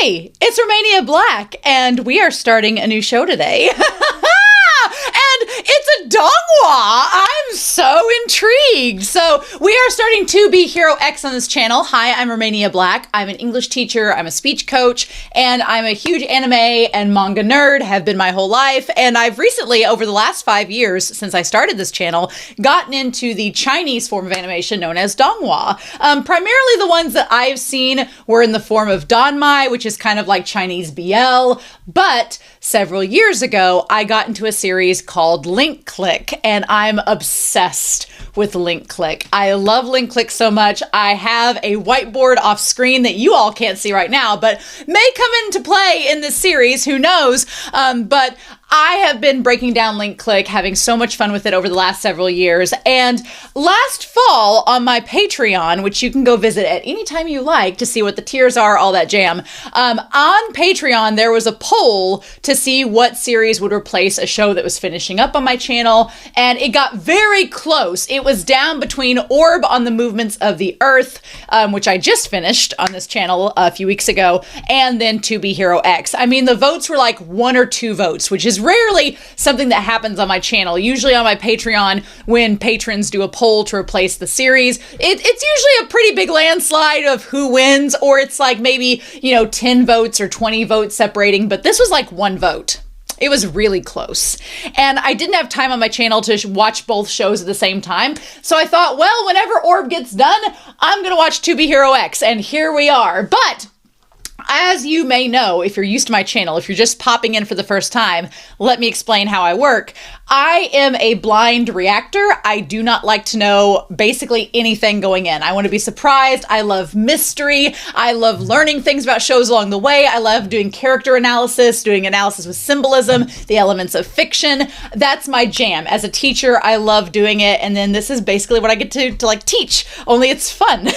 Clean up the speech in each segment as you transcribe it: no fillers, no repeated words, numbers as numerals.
Hey, it's Romania Black, and we are starting a new show today. And it's a Dongwa! I'm so intrigued! So, we are starting to be Hero X on this channel. Hi, I'm Romania Black. I'm an English teacher, I'm a speech coach, and I'm a huge anime and manga nerd, have been my whole life. And I've recently, over the last 5 years since I started this channel, gotten into the Chinese form of animation known as Dongwa. Primarily the ones that I've seen were in the form of Danmai, which is kind of like Chinese BL, but several years ago, I got into a series called Link Click, and I'm obsessed with Link Click. I love Link Click so much. I have a whiteboard off screen that you all can't see right now, but may come into play in this series, who knows? But I have been breaking down Link Click, having so much fun with it over the last several years. And last fall on my Patreon, which you can go visit at any time you like to see what the tiers are, all that jam. On Patreon, there was a poll to see what series would replace a show that was finishing up on my channel. And it got very close. It was down between Orb on the Movements of the Earth, which I just finished on this channel a few weeks ago, and then To Be Hero X. I mean, the votes were like 1 or 2 votes, which is rarely something that happens on my channel. Usually on my Patreon, when patrons do a poll to replace the series, it's usually a pretty big landslide of who wins, or it's like maybe, 10 votes or 20 votes separating, but this was like 1 vote. It was really close. And I didn't have time on my channel to watch both shows at the same time. So I thought, well, whenever Orb gets done, I'm going to watch To Be Hero X. And here we are. But as you may know, if you're used to my channel, if you're just popping in for the first time, let me explain how I work. I am a blind reactor. I do not like to know basically anything going in. I want to be surprised. I love mystery. I love learning things about shows along the way. I love doing character analysis, doing analysis with symbolism, the elements of fiction. That's my jam. As a teacher, I love doing it. And then this is basically what I get to like teach, only it's fun.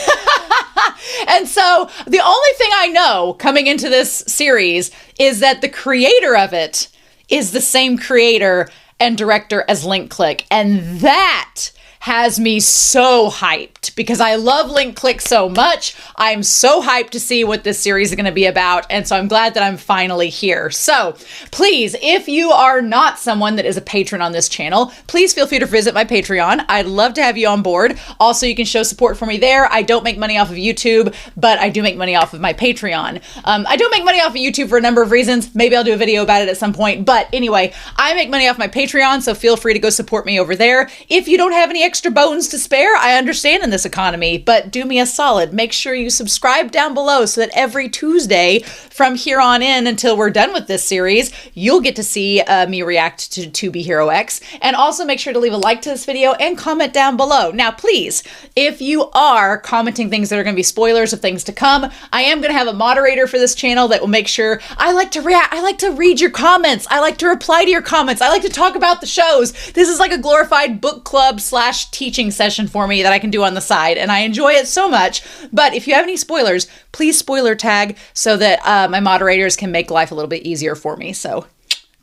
And so the only thing I know coming into this series is that the creator of it is the same creator and director as Link Click. And that has me so hyped because I love Link Click so much. I'm so hyped to see what this series is going to be about. And so I'm glad that I'm finally here. So please, if you are not someone that is a patron on this channel, please feel free to visit my Patreon. I'd love to have you on board. Also, you can show support for me there. I don't make money off of YouTube, but I do make money off of my Patreon. I don't make money off of YouTube for a number of reasons. Maybe I'll do a video about it at some point. But anyway, I make money off my Patreon, so feel free to go support me over there. If you don't have any extra bones to spare, I understand in this economy, but do me a solid. Make sure you subscribe down below so that every Tuesday from here on in until we're done with this series, you'll get to see me react to Be Hero X. And also make sure to leave a like to this video and comment down below. Now, please, if you are commenting things that are going to be spoilers of things to come, I am going to have a moderator for this channel that will make sure I like to react. I like to read your comments. I like to reply to your comments. I like to talk about the shows. This is like a glorified book club / teaching session for me that I can do on the side, and I enjoy it so much. But if you have any spoilers, please spoiler tag so that my moderators can make life a little bit easier for me. So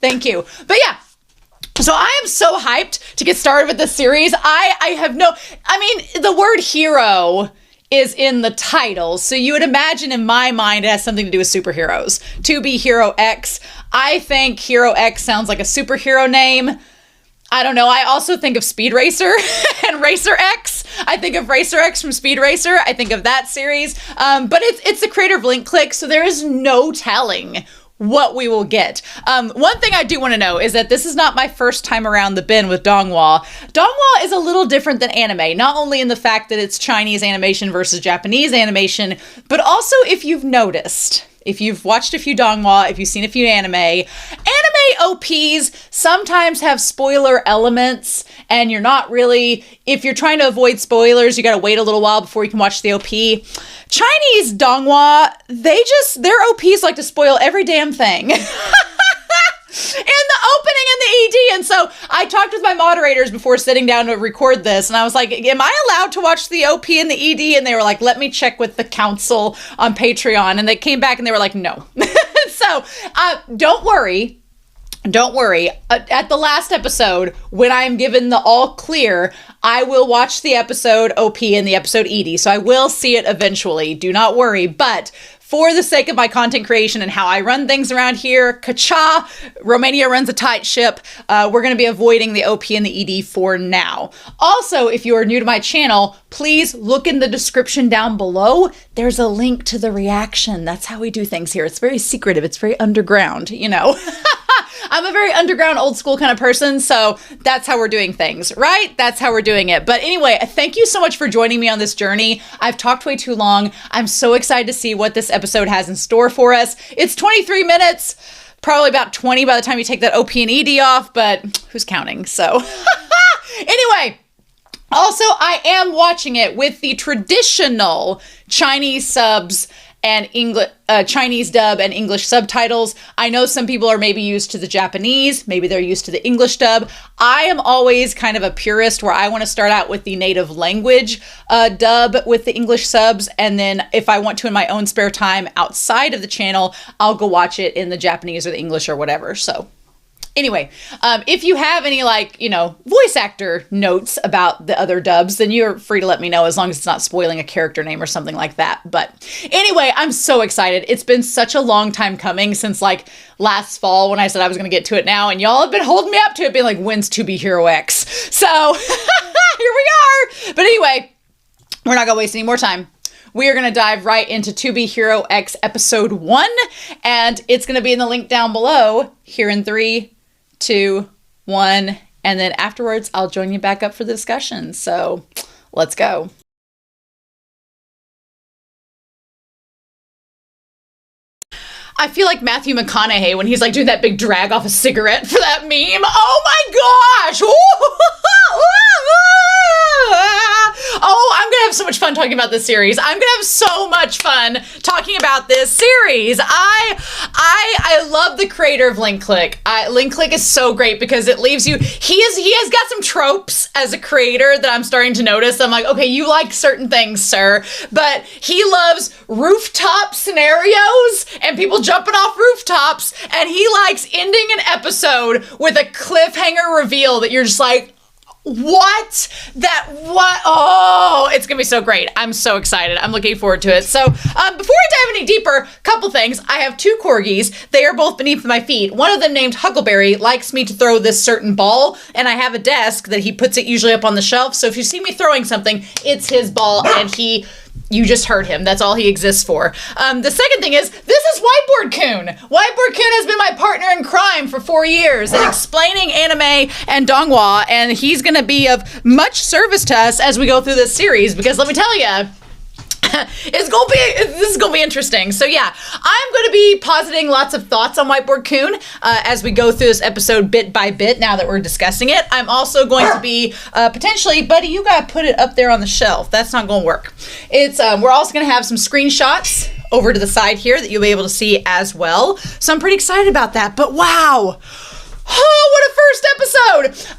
thank you. But yeah, so I am so hyped to get started with this series. I mean, the word hero is in the title, so you would imagine in my mind it has something to do with superheroes. To Be Hero X. I think Hero X sounds like a superhero name. I don't know. I also think of Speed Racer and Racer X. I think of Racer X from Speed Racer. I think of that series. But it's the creator of Link Click, so there is no telling what we will get. One thing I do want to know is that this is not my first time around the bin with Dongwa. Dongwa is a little different than anime, not only in the fact that it's Chinese animation versus Japanese animation, but also if you've noticed, if you've watched a few Dongwa, if you've seen a few anime OPs sometimes have spoiler elements, and you're not really, if you're trying to avoid spoilers, you gotta wait a little while before you can watch the OP. Chinese Dongwa, their OPs like to spoil every damn thing. In the opening and the ED. And so I talked with my moderators before sitting down to record this, and I was like, am I allowed to watch the OP and the ED? And they were like, let me check with the council on Patreon. And they came back and they were like, no. So don't worry. Don't worry. At the last episode, when I'm given the all clear, I will watch the episode OP and the episode ED. So I will see it eventually. Do not worry. But for the sake of my content creation and how I run things around here, ka-cha, Romania runs a tight ship. We're going to be avoiding the OP and the ED for now. Also, if you are new to my channel, please look in the description down below. There's a link to the reaction. That's how we do things here. It's very secretive. It's very underground, you know. I'm a very underground, old school kind of person, so that's how we're doing things, right? That's how we're doing it. But anyway, thank you so much for joining me on this journey. I've talked way too long. I'm so excited to see what this episode has in store for us. It's 23 minutes, probably about 20 by the time you take that OP and ED off, but who's counting? So anyway, also I am watching it with the traditional Chinese subs and English, Chinese dub and English subtitles. I know some people are maybe used to the Japanese, maybe they're used to the English dub. I am always kind of a purist where I want to start out with the native language dub with the English subs, and then if I want to in my own spare time outside of the channel, I'll go watch it in the Japanese or the English or whatever. So anyway, if you have any, like, you know, voice actor notes about the other dubs, then you're free to let me know, as long as it's not spoiling a character name or something like that. But anyway, I'm so excited. It's been such a long time coming since like last fall when I said I was going to get to it now, and y'all have been holding me up to it, being like, when's To Be Hero X? So here we are. But anyway, we're not going to waste any more time. We are going to dive right into To Be Hero X episode 1, and it's going to be in the link down below here in 3, 2, 1, and then afterwards I'll join you back up for the discussion. So let's go. I feel like Matthew McConaughey when he's like doing that big drag off a cigarette for that meme. Oh my gosh! Oh, I'm gonna have so much fun talking about this series. I'm gonna have so much fun talking about this series. I love the creator of Lin Ling. Lin Ling is so great because it leaves you, he has got some tropes as a creator that I'm starting to notice. I'm like, okay, you like certain things, sir, but he loves rooftop scenarios and people jumping off rooftops, and he likes ending an episode with a cliffhanger reveal that you're just like, what? Oh, it's gonna be so great. I'm so excited. I'm looking forward to it. So before I dive any deeper, couple things. I have 2 corgis. They are both beneath my feet. One of them, named Huckleberry, likes me to throw this certain ball, and I have a desk that he puts it usually up on the shelf. So if you see me throwing something, it's his ball, and you just heard him. That's all he exists for. The second thing is, this is Whiteboard Coon. Whiteboard Coon has been my partner in crime for 4 years in explaining anime and donghua, and he's going to be of much service to us as we go through this series, because let me tell you, this is gonna be interesting. So yeah, I'm gonna be positing lots of thoughts on Whiteboard Coon as we go through this episode bit by bit now that we're discussing it. I'm also going to be potentially, buddy, you gotta put it up there on the shelf. That's not gonna work. It's we're also gonna have some screenshots over to the side here that you'll be able to see as well. So I'm pretty excited about that. But wow, oh, what a first episode!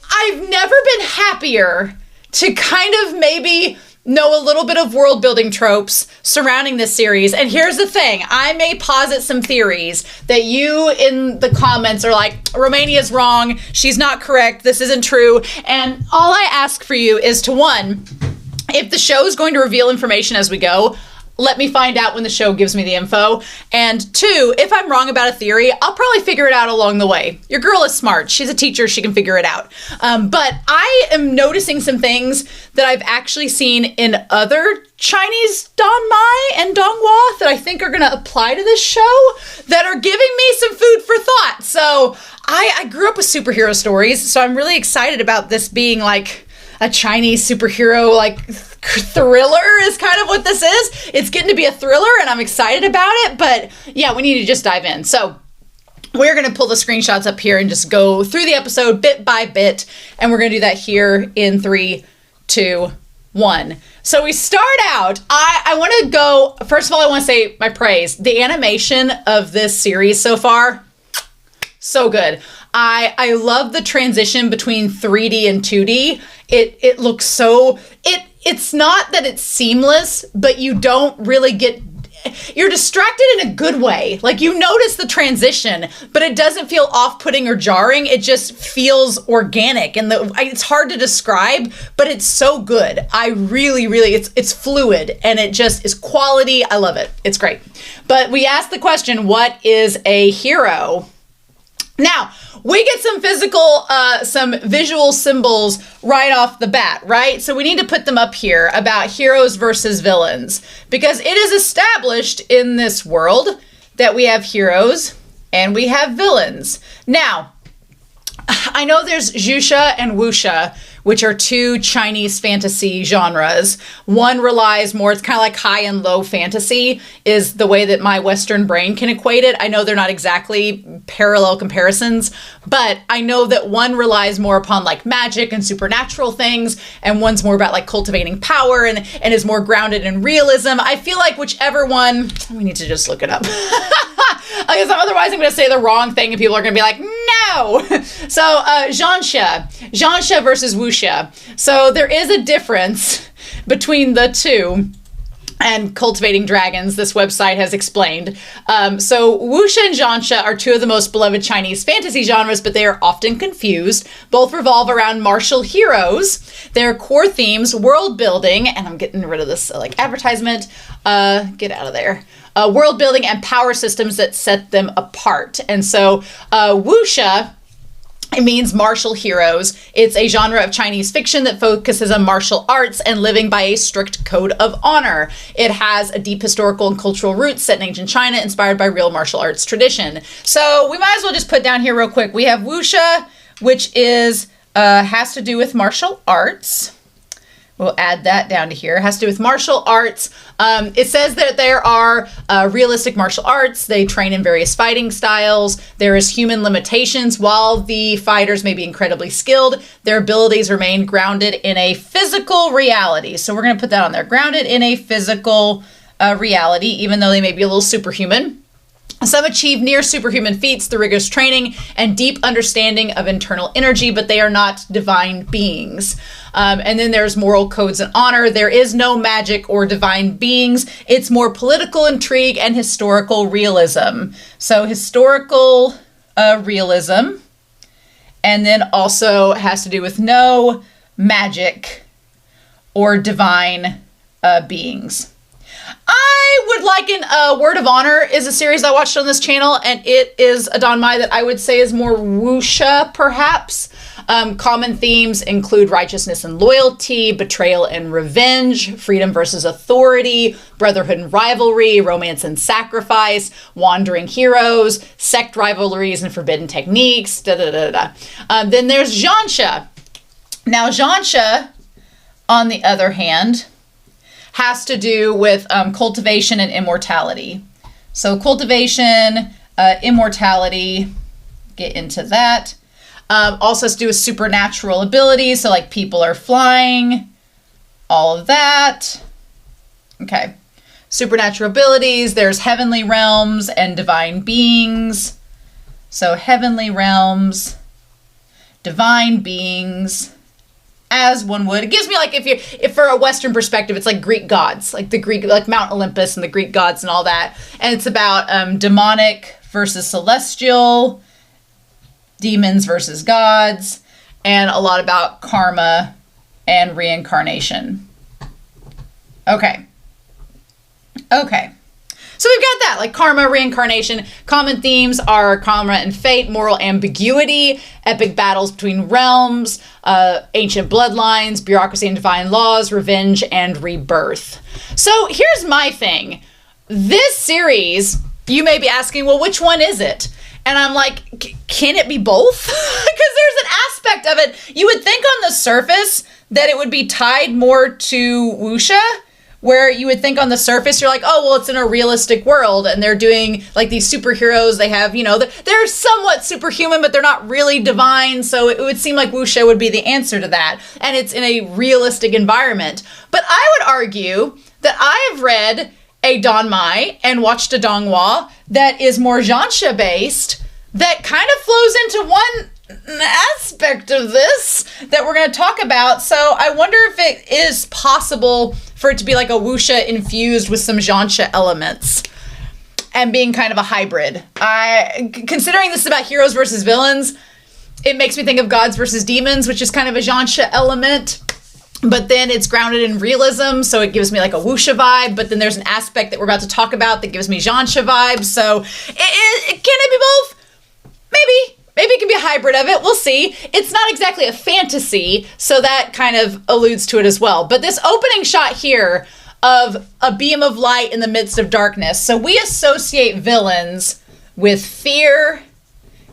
I've never been happier to kind of maybe know a little bit of world building tropes surrounding this series. And here's the thing, I may posit some theories that you in the comments are like, Romania's wrong, she's not correct, this isn't true. And all I ask for you is to, 1, if the show is going to reveal information as we go, let me find out when the show gives me the info. And 2, if I'm wrong about a theory, I'll probably figure it out along the way. Your girl is smart. She's a teacher. She can figure it out. But I am noticing some things that I've actually seen in other Chinese donmai and donghua that I think are going to apply to this show that are giving me some food for thought. So I grew up with superhero stories, so I'm really excited about this being like a Chinese superhero, like, thriller is kind of what this is. It's getting to be a thriller, and I'm excited about it, but yeah, we need to just dive in. So we're going to pull the screenshots up here and just go through the episode bit by bit, and we're going to do that here in 3, 2, 1. So we start out, I want to go, first of all, I want to say my praise. The animation of this series so far, so good. I love the transition between 3D and 2D. It looks so, it's not that it's seamless, but you don't really get you're distracted in a good way. Like, you notice the transition, but it doesn't feel off-putting or jarring. It just feels organic, and it's hard to describe, but it's so good. I really, it's fluid, and it just is quality. I love it. It's great. But we asked the question, what is a hero? Now, we get some visual symbols right off the bat, right? So we need to put them up here about heroes versus villains, because it is established in this world that we have heroes and we have villains. Now, I know there's Zhuxia and Wuxia, which are two Chinese fantasy genres. One relies more, it's kind of like high and low fantasy is the way that my Western brain can equate it. I know they're not exactly parallel comparisons, but I know that one relies more upon like magic and supernatural things, and one's more about like cultivating power and is more grounded in realism. I feel like whichever one, we need to just look it up. Because otherwise I'm going to say the wrong thing and people are going to be like, no. So Zhuxia versus Wuxia. So there is a difference between the two. And Cultivating Dragons, this website has explained. So Wuxia and Zhuxia are two of the most beloved Chinese fantasy genres, but they are often confused. Both revolve around martial heroes. Their core themes, world building, and I'm getting rid of this like advertisement. Get out of there. World building and power systems that set them apart. And so Wuxia, it means martial heroes. It's a genre of Chinese fiction that focuses on martial arts and living by a strict code of honor. It has a deep historical and cultural roots set in ancient China, inspired by real martial arts tradition. So we might as well just put down here real quick. We have Wuxia, which is has to do with martial arts. We'll add that down to here. It has to do with martial arts. It says that there are realistic martial arts. They train in various fighting styles. There is human limitations. While the fighters may be incredibly skilled, their abilities remain grounded in a physical reality. So we're going to put that on there. Grounded in a physical reality, even though they may be a little superhuman. Some achieve near superhuman feats through rigorous training and deep understanding of internal energy, but they are not divine beings. And then there's moral codes and honor. There is no magic or divine beings. It's more political intrigue and historical realism. So historical realism, and then also has to do with no magic or divine beings. I would liken Word of Honor is a series I watched on this channel, and it is a Danmai that I would say is more wuxia, perhaps. Common themes include righteousness and loyalty, betrayal and revenge, freedom versus authority, brotherhood and rivalry, romance and sacrifice, wandering heroes, sect rivalries and forbidden techniques, Then there's Zhuxia. Now, Zhuxia, on the other hand, has to do with cultivation and immortality. So cultivation, immortality, get into that. Also has to do with supernatural abilities. So like people are flying, all of that. Okay. Supernatural abilities. There's heavenly realms and divine beings. So heavenly realms, divine beings. As one would. It gives me like, if for a Western perspective, it's like Greek gods, like the Greek, like Mount Olympus and the Greek gods and all that. And it's about demonic versus celestial, demons versus gods, and a lot about karma and reincarnation. Okay. So we've got that, like karma, reincarnation. Common themes are karma and fate, moral ambiguity, epic battles between realms, ancient bloodlines, bureaucracy and divine laws, revenge and rebirth. So here's my thing. This series, you may be asking, well, which one is it? And I'm like, can it be both? Because there's an aspect of it. You would think on the surface that it would be tied more to wuxia, where you would think on the surface, you're like, oh, well, it's in a realistic world and they're doing like these superheroes. They have, they're somewhat superhuman, but they're not really divine. So it would seem like wuxia would be the answer to that. And it's in a realistic environment. But I would argue that I have read a Danmai and watched a Donghua that is more Zhuxia based, that kind of flows into one aspect of this that we're going to talk about. So I wonder if it is possible for it to be like a wuxia infused with some zhansha elements and being kind of a hybrid. Considering this is about heroes versus villains, it makes me think of gods versus demons, which is kind of a zhansha element. But then it's grounded in realism, so it gives me like a wuxia vibe. But then there's an aspect that we're about to talk about that gives me zhansha vibes. So can it be both? Maybe it can be a hybrid of it. We'll see. It's not exactly a fantasy, so that kind of alludes to it as well. But this opening shot here of a beam of light in the midst of darkness. So we associate villains with fear,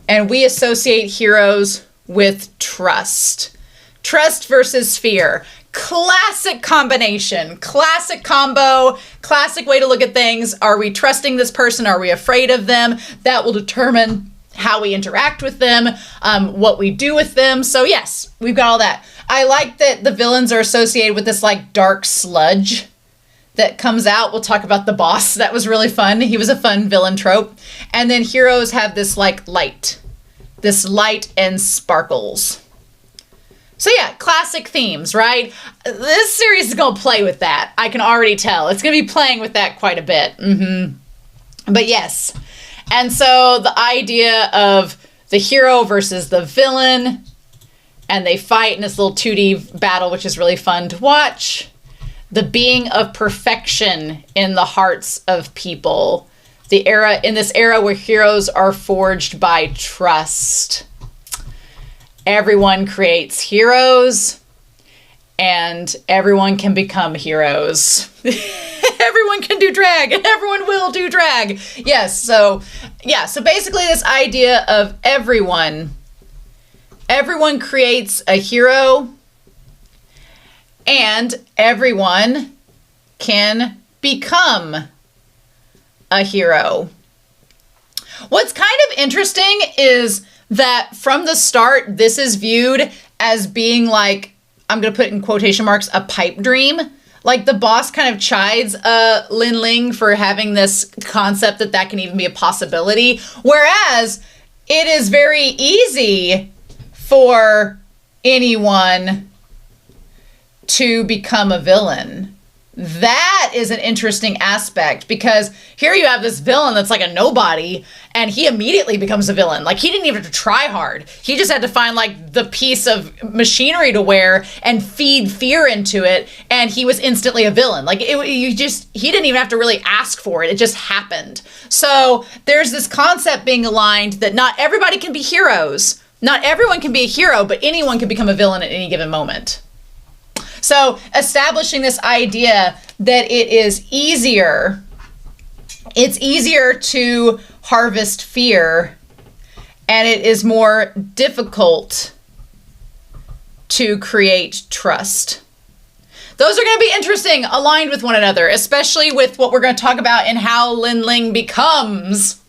and we associate heroes with trust. Trust versus fear. Classic combination, classic combo, classic way to look at things. Are we trusting this person? Are we afraid of them? That will determine how we interact with them, what we do with them. So yes, we've got all that. I like that the villains are associated with this like dark sludge that comes out. We'll talk about the boss. That was really fun. He was a fun villain trope. And then heroes have this like light, this light and sparkles. So yeah, classic themes, right? This series is going to play with that. I can already tell. It's going to be playing with that quite a bit. But yes. And so the idea of the hero versus the villain, and they fight in this little 2D battle, which is really fun to watch. The being of perfection in the hearts of people. In this era where heroes are forged by trust. Everyone creates heroes, and everyone can become heroes. Everyone can do drag, and everyone will do drag. Yes, so basically this idea of everyone creates a hero, and everyone can become a hero. What's kind of interesting is that from the start, this is viewed as being like, I'm going to put in quotation marks, a pipe dream. Like the boss kind of chides Lin Ling for having this concept that can even be a possibility. Whereas it is very easy for anyone to become a villain. That is an interesting aspect, because here you have this villain that's like a nobody, and he immediately becomes a villain. Like, he didn't even have to try hard. He just had to find like the piece of machinery to wear and feed fear into it, and he was instantly a villain. Like, he didn't even have to really ask for it. It just happened. So there's this concept being aligned that not everybody can be heroes. Not everyone can be a hero, but anyone can become a villain at any given moment. So establishing this idea that it's easier to harvest fear, and it is more difficult to create trust. Those are going to be interesting, aligned with one another, especially with what we're going to talk about in how Lin Ling becomes,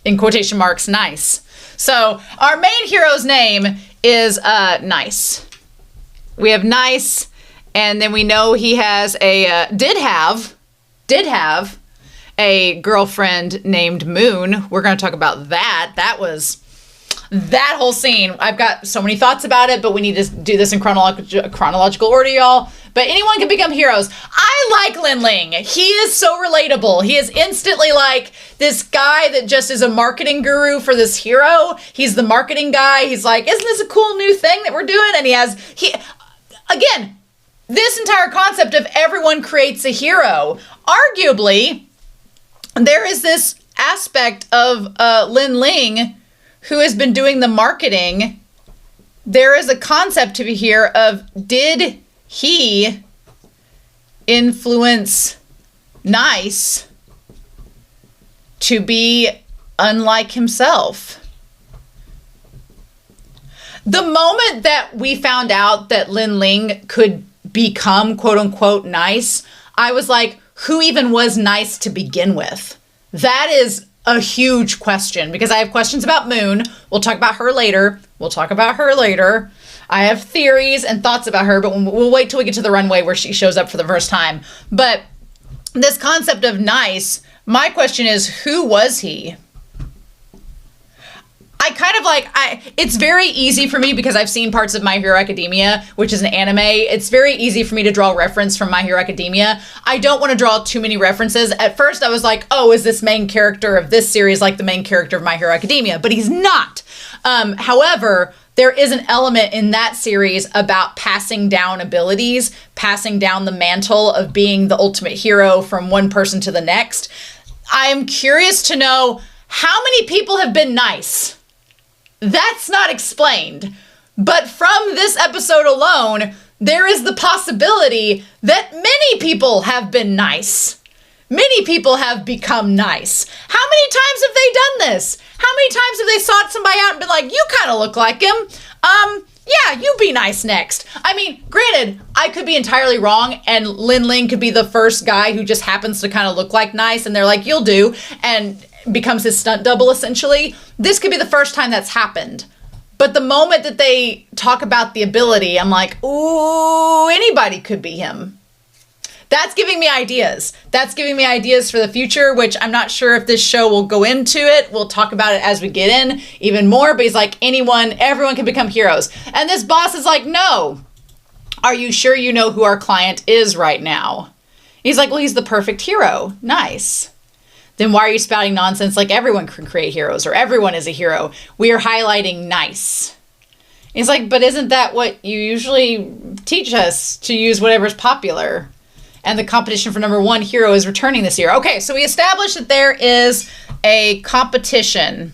in quotation marks, nice. So our main hero's name is Nice. We have Nice. And then we know he has did have a girlfriend named Moon. We're going to talk about that. That whole scene. I've got so many thoughts about it, but we need to do this in chronological order, y'all. But anyone can become heroes. I like Lin Ling. He is so relatable. He is instantly like this guy that just is a marketing guru for this hero. He's the marketing guy. He's like, isn't this a cool new thing that we're doing? And again, this entire concept of everyone creates a hero. Arguably, there is this aspect of Lin Ling who has been doing the marketing. There is a concept to be here of, did he influence Nice to be unlike himself? The moment that we found out that Lin Ling could become quote unquote nice, I was like, who even was nice to begin with? That is a huge question, because I have questions about Moon. We'll talk about her later. I have theories and thoughts about her, but we'll wait till we get to the runway where she shows up for the first time. But this concept of nice, my question is, who was he? I kind of like, it's very easy for me because I've seen parts of My Hero Academia, which is an anime. It's very easy for me to draw reference from My Hero Academia. I don't want to draw too many references. At first I was like, oh, is this main character of this series like the main character of My Hero Academia? But he's not. However, there is an element in that series about passing down abilities, passing down the mantle of being the ultimate hero from one person to the next. I am curious to know how many people have been nice. That's not explained. But from this episode alone, there is the possibility that many people have been nice. Many people have become nice. How many times have they done this? How many times have they sought somebody out and been like, you kind of look like him. Yeah, you be nice next. I mean, granted, I could be entirely wrong and Lin Ling could be the first guy who just happens to kind of look like nice and they're like, you'll do, and becomes his stunt double essentially. This could be the first time that's happened. But the moment that they talk about the ability, I'm like, ooh, anybody could be him. That's giving me ideas. That's giving me ideas for the future, which I'm not sure if this show will go into it. We'll talk about it as we get in even more, but he's like, everyone can become heroes. And this boss is like, no. Are you sure you know who our client is right now? He's like, well, he's the perfect hero. Nice. Then why are you spouting nonsense like everyone can create heroes or everyone is a hero? We are highlighting nice. He's like, but isn't that what you usually teach us, to use whatever's popular? And the competition for number one hero is returning this year. Okay, so we established that there is a competition.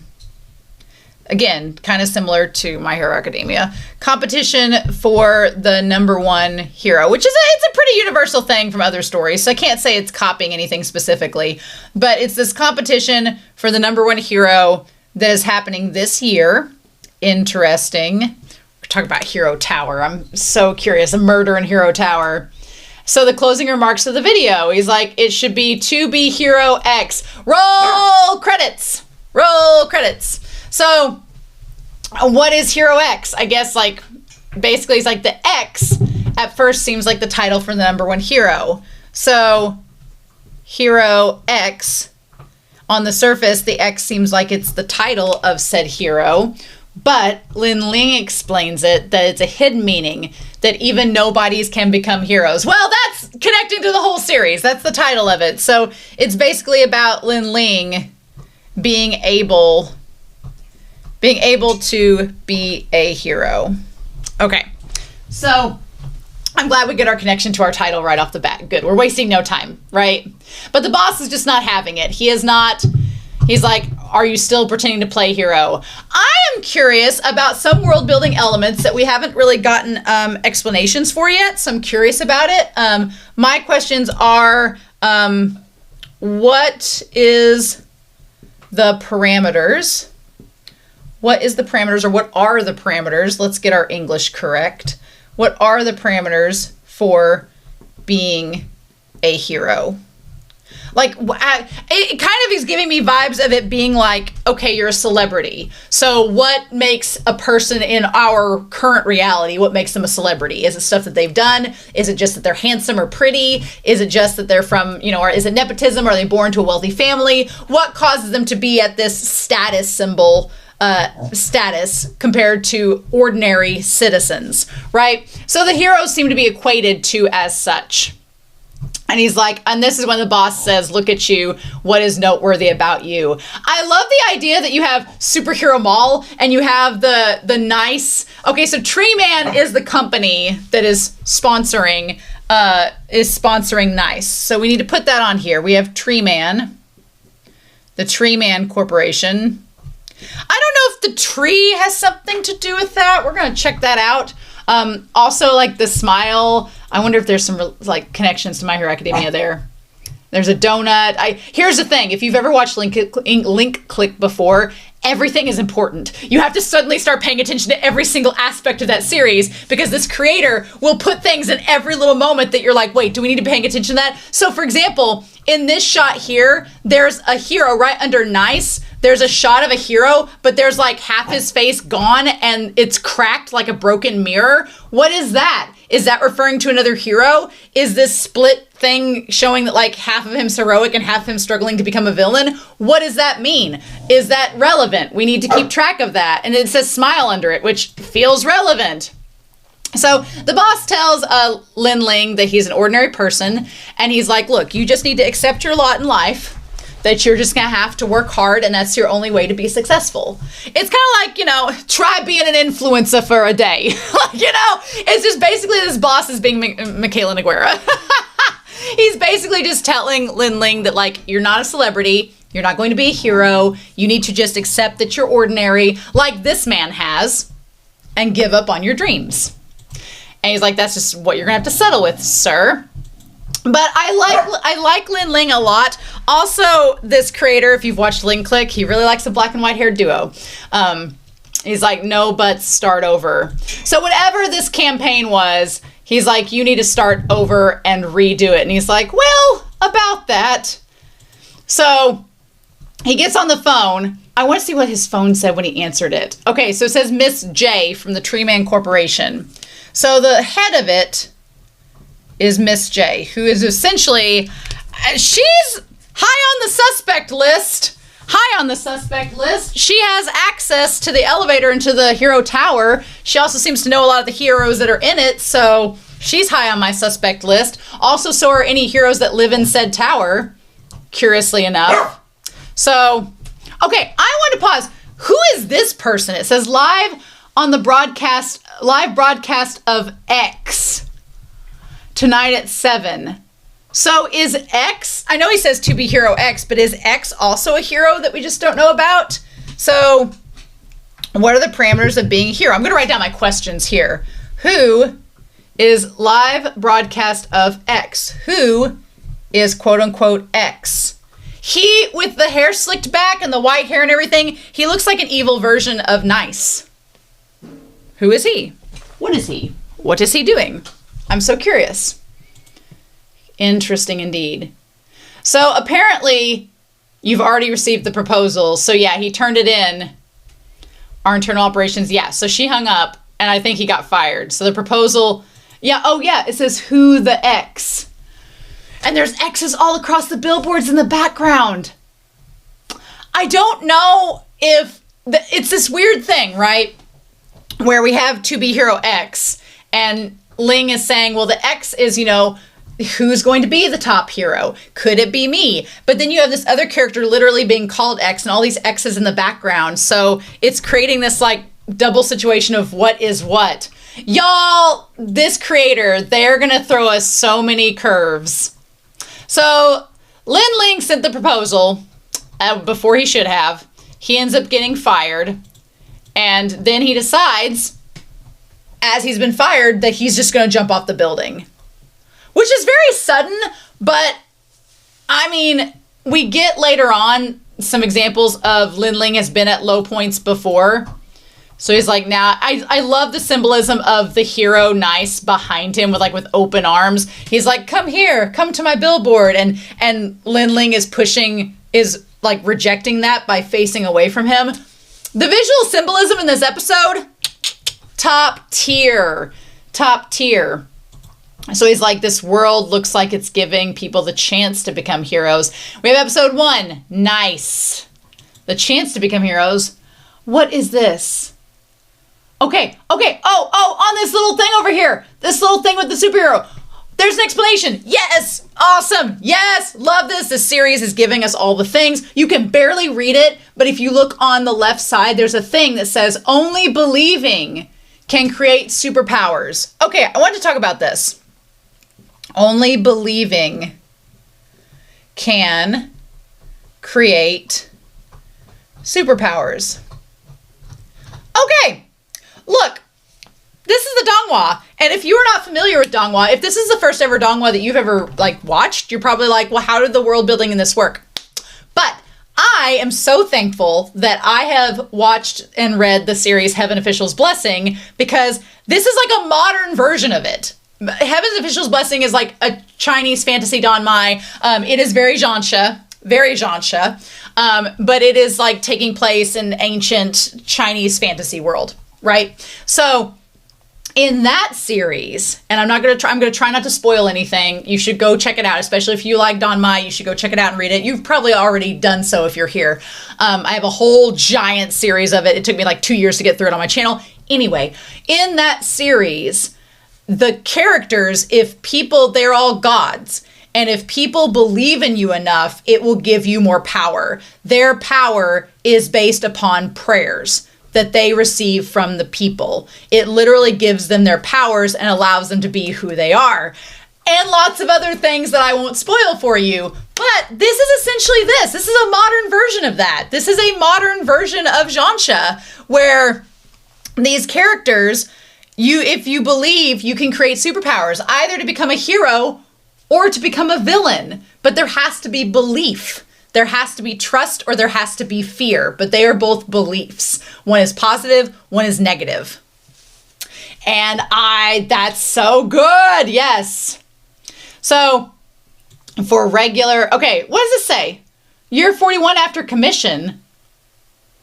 Again, kind of similar to My Hero Academia. Competition for the number one hero, which is it's a pretty universal thing from other stories. So I can't say it's copying anything specifically. But it's this competition for the number one hero that is happening this year. Interesting. We're talking about Hero Tower. I'm so curious. A murder in Hero Tower. So the closing remarks of the video, he's like, it should be to be Hero X. Roll credits. Roll credits. So what is Hero X? I guess like basically it's like the X at first seems like the title for the number one hero. So Hero X, on the surface, the X seems like it's the title of said hero. But Lin Ling explains it that it's a hidden meaning, that even nobodies can become heroes. Well, that's connecting to the whole series. That's the title of it. So it's basically about Lin Ling being able to be a hero. Okay, so I'm glad we get our connection to our title right off the bat. Good, we're wasting no time, right? But the boss is just not having it. He's like, are you still pretending to play hero? I am curious about some world building elements that we haven't really gotten explanations for yet, so I'm curious about it. My questions are, what is the parameters? What is the parameters, or what are the parameters? Let's get our English correct. What are the parameters for being a hero? Like, it kind of is giving me vibes of it being like, okay, you're a celebrity. So what makes a person in our current reality, what makes them a celebrity? Is it stuff that they've done? Is it just that they're handsome or pretty? Is it just that they're from, or is it nepotism? Are they born to a wealthy family? What causes them to be at this status symbol status compared to ordinary citizens, right? So the heroes seem to be equated to as such. And he's like, and this is when the boss says, look at you, what is noteworthy about you? I love the idea that you have Superhero Mall and you have the nice, okay, so Tree Man is the company that is sponsoring Nice. So we need to put that on here. We have Tree Man, the Tree Man Corporation. I don't know if the tree has something to do with that. We're going to check that out. Also, like the smile, I wonder if there's some like connections to My Hero Academia there. There's a donut. Here's the thing. If you've ever watched Link Click before, everything is important. You have to suddenly start paying attention to every single aspect of that series because this creator will put things in every little moment that you're like, wait, do we need to be paying attention to that? So for example, in this shot here, there's a hero right under Nice. There's a shot of a hero, but there's like half his face gone and it's cracked like a broken mirror. What is that? Is that referring to another hero? Is this split thing showing that like half of him's heroic and half of him struggling to become a villain? What does that mean? Is that relevant? We need to keep track of that. And it says smile under it, which feels relevant. So the boss tells Lin Ling that he's an ordinary person, and he's like, look, you just need to accept your lot in life, that you're just gonna have to work hard, and that's your only way to be successful. It's kind of like, you know, try being an influencer for a day. You know, it's just basically this boss is being Michaela Noguera. He's basically just telling Lin Ling that, like, you're not a celebrity, you're not going to be a hero, you need to just accept that you're ordinary, like this man has, and give up on your dreams. And he's like, that's just what you're gonna have to settle with, sir. But I like Lin Ling a lot. Also, this creator, if you've watched Ling Click, he really likes a black and white haired duo. He's like, no buts, start over. So whatever this campaign was, he's like, you need to start over and redo it. And he's like, well, about that. So he gets on the phone. I want to see what his phone said when he answered it. Okay, so it says Miss J from the Tree Man Corporation. So the head of it is Miss J, who is essentially, she's high on the suspect list. High on the suspect list. She has access to the elevator into the hero tower. She also seems to know a lot of the heroes that are in it, so she's high on my suspect list. Also, so are any heroes that live in said tower, curiously enough. So, okay, I want to pause. Who is this person? It says live broadcast of X tonight at 7. So is X, I know he says to be hero X, but is X also a hero that we just don't know about? So what are the parameters of being a hero? I'm going to write down my questions here. Who is live broadcast of X? Who is quote unquote X? He, with the hair slicked back and the white hair and everything, he looks like an evil version of Nice. Who is he? What is he? What is he doing? I'm so curious. Interesting indeed. So apparently you've already received the proposal. So yeah, he turned it in. Our internal operations. Yeah. So she hung up and I think he got fired. So the proposal. Yeah. Oh yeah. It says who the X. And there's X's all across the billboards in the background. I don't know if it's this weird thing, right? Where we have to be hero X and Ling is saying, well, the X is, you know, who's going to be the top hero? Could it be me? But then you have this other character literally being called X and all these X's in the background. So it's creating this like double situation of what is what. Y'all, this creator, they're going to throw us so many curves. So Lin Ling sent the proposal before he should have. He ends up getting fired. And then he decides, as he's been fired, that he's just going to jump off the building. Which is very sudden, but I mean, we get later on some examples of Lin Ling has been at low points before. So he's like, now, I love the symbolism of the hero Nice behind him with open arms. He's like, come here, come to my billboard. And Lin Ling is rejecting that by facing away from him. The visual symbolism in this episode, top tier. So he's like, this world looks like it's giving people the chance to become heroes. We have episode 1, Nice. The chance to become heroes. What is this? Okay. Oh, on this little thing over here. This little thing with the superhero. There's an explanation. Yes. Awesome. Yes. Love this. This series is giving us all the things. You can barely read it, but if you look on the left side, there's a thing that says only believing can create superpowers. Okay, I want to talk about this. Only believing can create superpowers. Okay, look. This is the Donghua, and if you are not familiar with Donghua, if this is the first ever Donghua that you've ever watched, you're probably like, well, how did the world building in this work? But I am so thankful that I have watched and read the series Heaven Official's Blessing, because this is like a modern version of it. Heaven's Official's Blessing is like a Chinese fantasy danmai. It is very Zhansha, but it is like taking place in ancient Chinese fantasy world, right? So in that series, and I'm going to try not to spoil anything. You should go check it out, especially if you like Don Mai. You should go check it out and read it. You've probably already done so if you're here. I have a whole giant series of it. It took me like 2 years to get through it on my channel. Anyway, in that series, the characters, they're all gods. And if people believe in you enough, it will give you more power. Their power is based upon prayers that they receive from the people. It literally gives them their powers and allows them to be who they are. And lots of other things that I won't spoil for you. But this is essentially this. This is a modern version of that. This is a modern version of Zhansha, where these characters, if you believe, you can create superpowers, either to become a hero or to become a villain. But there has to be belief. There has to be trust, or there has to be fear, but they are both beliefs. One is positive, one is negative. And that's so good, yes. So, for regular, okay, what does it say? Year 41 after commission.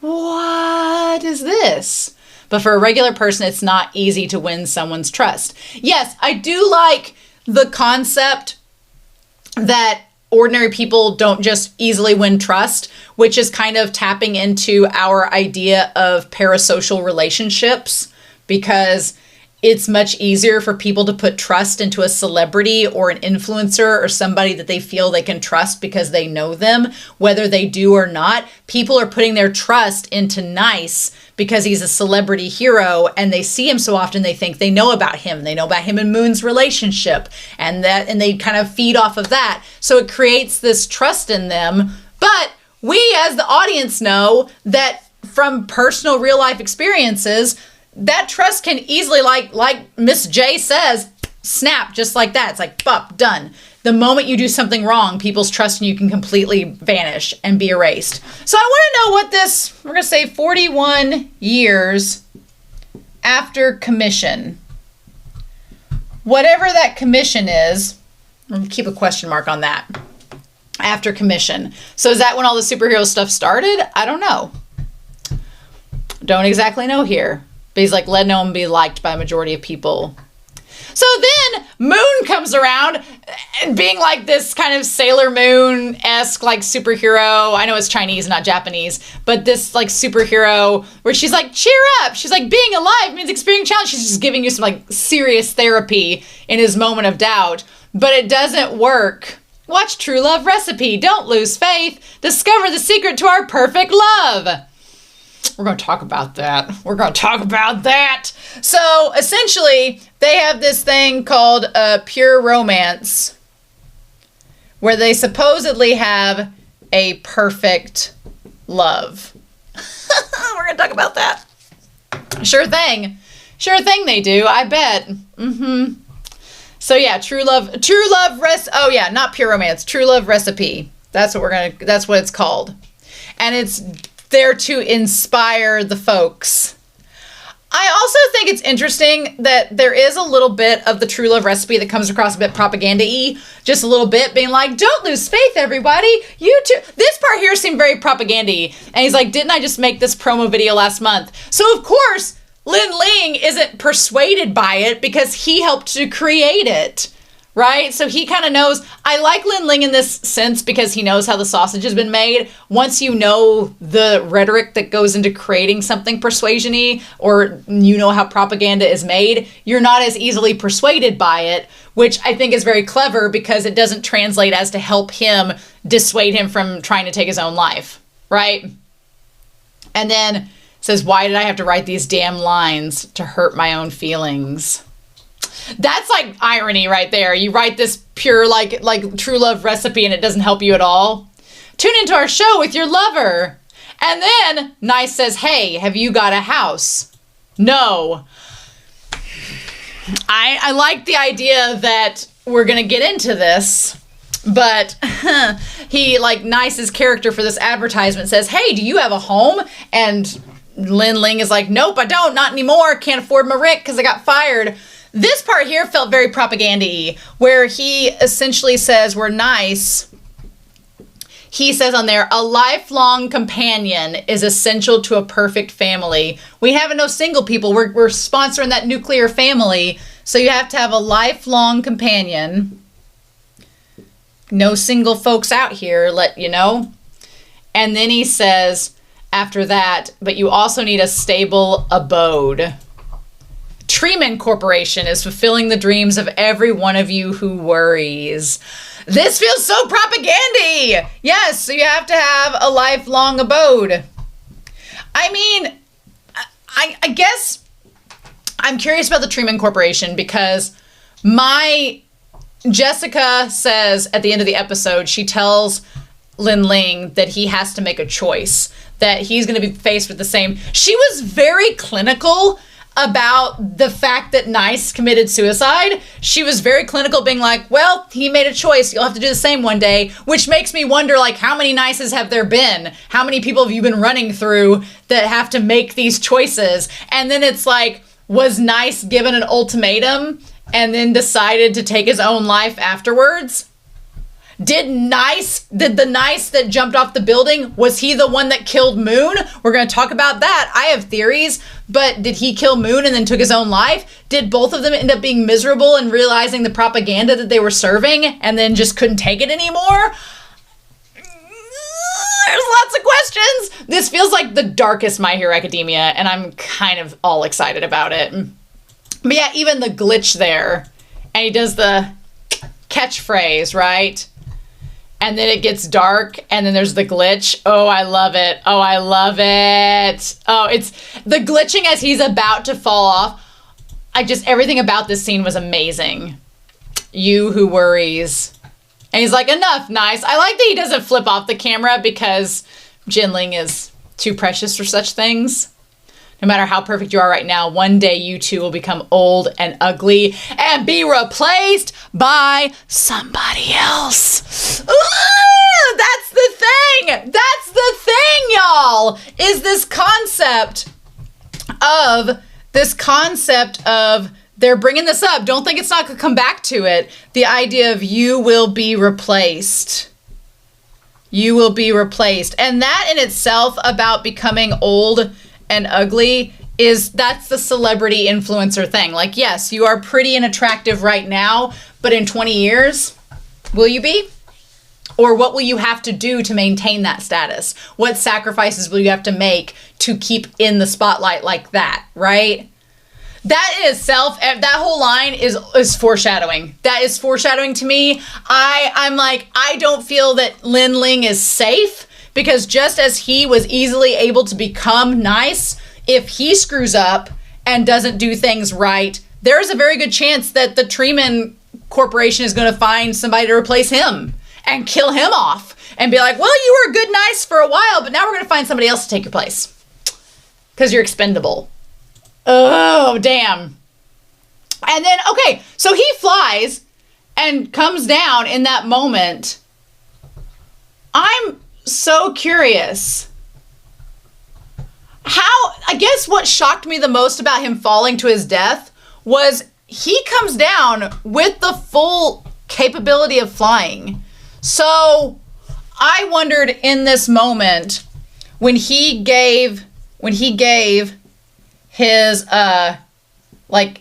What is this? But for a regular person, it's not easy to win someone's trust. Yes, I do like the concept that ordinary people don't just easily win trust, which is kind of tapping into our idea of parasocial relationships, because it's much easier for people to put trust into a celebrity or an influencer or somebody that they feel they can trust because they know them, whether they do or not. People are putting their trust into Nice because he's a celebrity hero, and they see him so often they think they know about him. They know about him and Moon's relationship, and they kind of feed off of that. So it creates this trust in them. But we as the audience know that from personal real life experiences, that trust can easily, like Miss J says, snap just like that. It's like, bop, done. The moment you do something wrong, people's trust in you can completely vanish and be erased. So I want to know what this, we're going to say 41 years after commission. Whatever that commission is, I'm going to keep a question mark on that. After commission. So is that when all the superhero stuff started? I don't know. Don't exactly know here. But he's like, let no one be liked by a majority of people. So then Moon comes around and being like this kind of Sailor Moon-esque like superhero. I know it's Chinese, not Japanese, but this like superhero where she's like, cheer up. She's like, being alive means experiencing challenge. She's just giving you some like serious therapy in his moment of doubt, but it doesn't work. Watch True Love Recipe. Don't lose faith. Discover the secret to our perfect love. We're going to talk about that. We're going to talk about that. So essentially, they have this thing called pure romance, where they supposedly have a perfect love. We're going to talk about that. Sure thing. Sure thing they do, I bet. Mm-hmm. So yeah, True Love oh yeah, not Pure Romance, True Love Recipe. That's what it's called. And it's there to inspire the folks. I also think it's interesting that there is a little bit of the True Love Recipe that comes across a bit propaganda-y, just a little bit, being like, don't lose faith, everybody. You too. This part here seemed very propaganda-y. And he's like, didn't I just make this promo video last month? So of course, Lin Ling isn't persuaded by it because he helped to create it, right? So he kind of knows. I like Lin Ling in this sense because he knows how the sausage has been made. Once you know the rhetoric that goes into creating something persuasion-y, or you know how propaganda is made, you're not as easily persuaded by it, which I think is very clever because it doesn't translate as to help him dissuade him from trying to take his own life, right? And then says, why did I have to write these damn lines to hurt my own feelings? That's like irony right there. You write this pure like True Love Recipe and it doesn't help you at all. Tune into our show with your lover. And then Nice says, hey, have you got a house? No. I like the idea that we're going to get into this, but he, like, Nice's character for this advertisement says, hey, do you have a home? And Lin Ling is like, nope, I don't, not anymore. Can't afford my rent because I got fired. This part here felt very propaganda-y, where he essentially says we're nice. he says on there, a lifelong companion is essential to a perfect family. We have no single people. We're sponsoring that nuclear family. So you have to have a lifelong companion. No single folks out here, let you know. And then he says after that, but you also need a stable abode. Treeman Corporation is fulfilling the dreams of every one of you who worries. This feels so propagandy. Yes, so you have to have a lifelong abode. I mean, I guess I'm curious about the Treeman Corporation because Jessica says at the end of the episode, she tells Lin Ling that he has to make a choice, that he's going to be faced with the same. She was very clinical about the fact that Nice committed suicide. She was very clinical, being like, well, he made a choice. You'll have to do the same one day, which makes me wonder, like, how many Nices have there been? How many people have you been running through that have to make these choices? And then it's like, was Nice given an ultimatum and then decided to take his own life afterwards? Did the Nice that jumped off the building, was he the one that killed Moon? We're going to talk about that. I have theories, but did he kill Moon and then took his own life? Did both of them end up being miserable and realizing the propaganda that they were serving and then just couldn't take it anymore? There's lots of questions. This feels like the darkest My Hero Academia, and I'm kind of all excited about it. But yeah, even the glitch there, and he does the catchphrase, right? And then it gets dark, and then there's the glitch. Oh, I love it. Oh, I love it. Oh, it's the glitching as he's about to fall off. Everything about this scene was amazing. You who worries. And he's like, enough, Nice. I like that he doesn't flip off the camera because Lin Ling is too precious for such things. No matter how perfect you are right now, one day you too will become old and ugly and be replaced by somebody else. Ooh, that's the thing. That's the thing, y'all, is this concept of they're bringing this up. Don't think it's not going to come back to it. The idea of you will be replaced. You will be replaced. And that in itself about becoming old and ugly that's the celebrity influencer thing. Like, yes, you are pretty and attractive right now, but in 20 years, will you be? Or what will you have to do to maintain that status? What sacrifices will you have to make to keep in the spotlight like that, right? That in itself, that whole line is foreshadowing. That is foreshadowing to me. I'm like, I don't feel that Lin Ling is safe, because just as he was easily able to become Nice, if he screws up and doesn't do things right, there's a very good chance that the Treeman Corporation is going to find somebody to replace him and kill him off and be like, well, you were a good Nice for a while, but now we're going to find somebody else to take your place because you're expendable. Oh, damn. And then, okay, so he flies and comes down in that moment. I'm so curious. I guess what shocked me the most about him falling to his death was he comes down with the full capability of flying. So I wondered in this moment when he gave his like,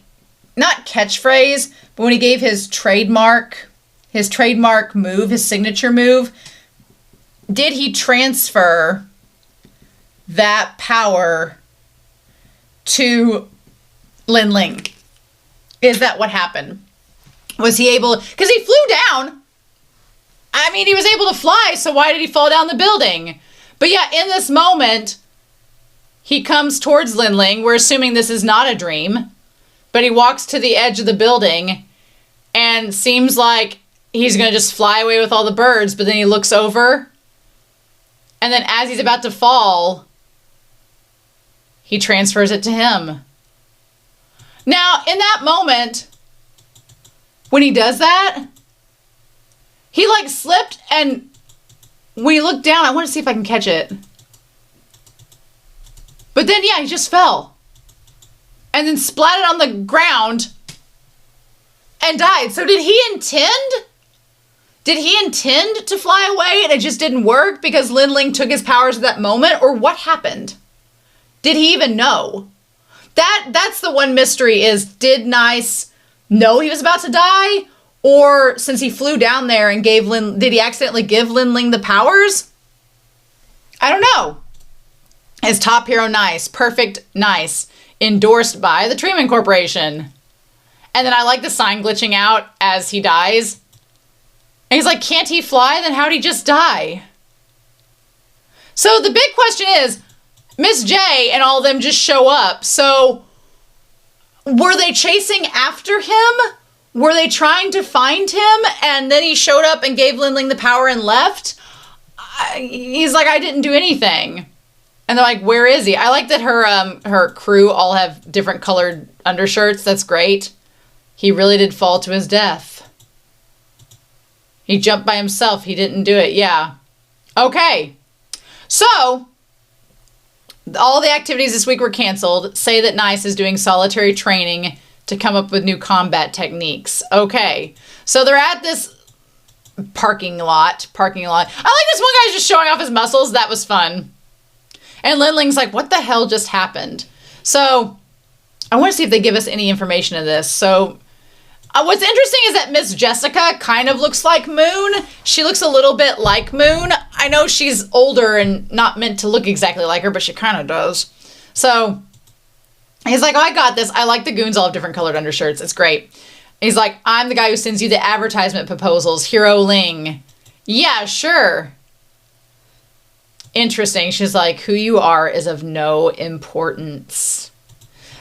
not catchphrase, but when he gave his trademark move, his signature move, did he transfer that power to Lin Ling? Is that what happened? Was he able, because he flew down. I mean, he was able to fly, so why did he fall down the building? But yeah, in this moment, he comes towards Lin Ling. We're assuming this is not a dream, but he walks to the edge of the building and seems like he's going to just fly away with all the birds, but then he looks over, and then as he's about to fall, he transfers it to him. Now, in that moment, when he does that, he like slipped, and when he looked down, I want to see if I can catch it. But then, yeah, he just fell. And then splatted on the ground and died. So did he intend Did he intend to fly away and it just didn't work because Lin Ling took his powers at that moment? Or what happened? Did he even know? That's the one mystery is, did Nice know he was about to die? Or since he flew down there and did he accidentally give Lin Ling the powers? I don't know. As top hero Nice, perfect Nice, endorsed by the Treatment Corporation. And then I like the sign glitching out as he dies. And he's like, can't he fly? Then how'd he just die? So the big question is, Miss J and all of them just show up. So were they chasing after him? Were they trying to find him? And then he showed up and gave Lin Ling the power and left? He's like, I didn't do anything. And they're like, where is he? I like that her crew all have different colored undershirts. That's great. He really did fall to his death. He jumped by himself. He didn't do it. Yeah. Okay. So, all the activities this week were canceled. Say that Nice is doing solitary training to come up with new combat techniques. Okay. So, they're at this parking lot. I like this one guy's just showing off his muscles. That was fun. And Lin Ling's like, what the hell just happened? So, I want to see if they give us any information of this. So, what's interesting is that Miss Jessica kind of looks like Moon. She looks a little bit like Moon. I know she's older and not meant to look exactly like her, but she kind of does. So he's like, oh, I got this. I like the goons all have different colored undershirts. It's great. He's like, I'm the guy who sends you the advertisement proposals, Hero Ling. Yeah, sure. Interesting. She's like, who you are is of no importance.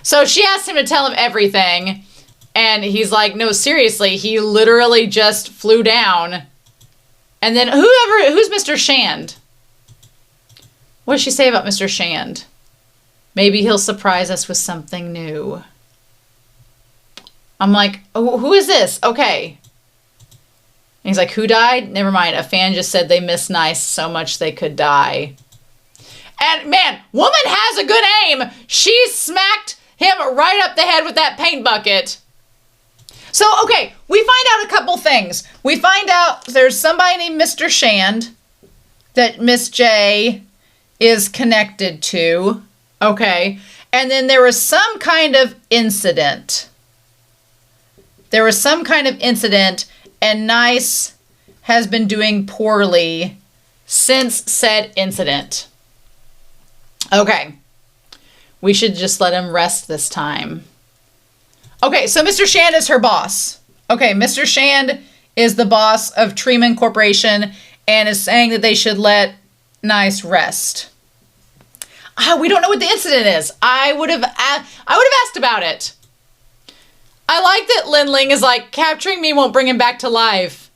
So she asked him to tell him everything. And he's like, no, seriously, he literally just flew down. And then who's Mr. Shand? What does she say about Mr. Shand? Maybe he'll surprise us with something new. I'm like, oh, who is this? Okay. And he's like, who died? Never mind. A fan just said they miss Nice so much they could die. And man, woman has a good aim. She smacked him right up the head with that paint bucket. So, okay, we find out a couple things. We find out there's somebody named Mr. Shand that Miss J is connected to. Okay. And then there was some kind of incident. And Nice has been doing poorly since said incident. Okay. We should just let him rest this time. Okay, so Mr. Shand is her boss. Okay, Mr. Shand is the boss of Treatment Corporation and is saying that they should let Nice rest. We don't know what the incident is. I would have asked about it. I like that Lin Ling is like, capturing me won't bring him back to life.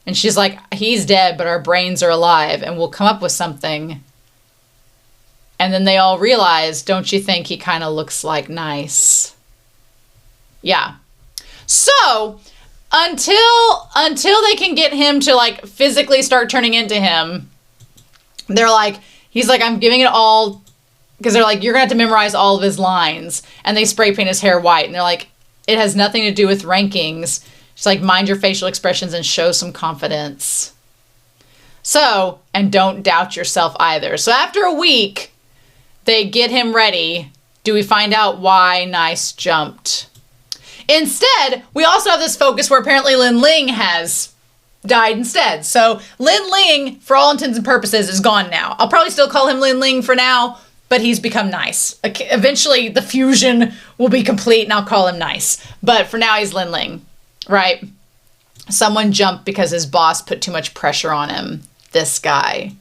And she's like, he's dead, but our brains are alive and we'll come up with something. And then they all realize, don't you think he kind of looks like Nice? Yeah. So, until they can get him to like physically start turning into him, they're like, he's like, I'm giving it all, because they're like, you're going to have to memorize all of his lines. And they spray paint his hair white. And they're like, it has nothing to do with rankings. Just like, mind your facial expressions and show some confidence. So, and don't doubt yourself either. So after a week, they get him ready. Do we find out why Nice jumped? Instead, we also have this focus where apparently Lin Ling has died instead. So Lin Ling, for all intents and purposes, is gone now. I'll probably still call him Lin Ling for now, but he's become Nice. Eventually, the fusion will be complete, and I'll call him Nice. But for now, he's Lin Ling, right? Someone jumped because his boss put too much pressure on him. This guy.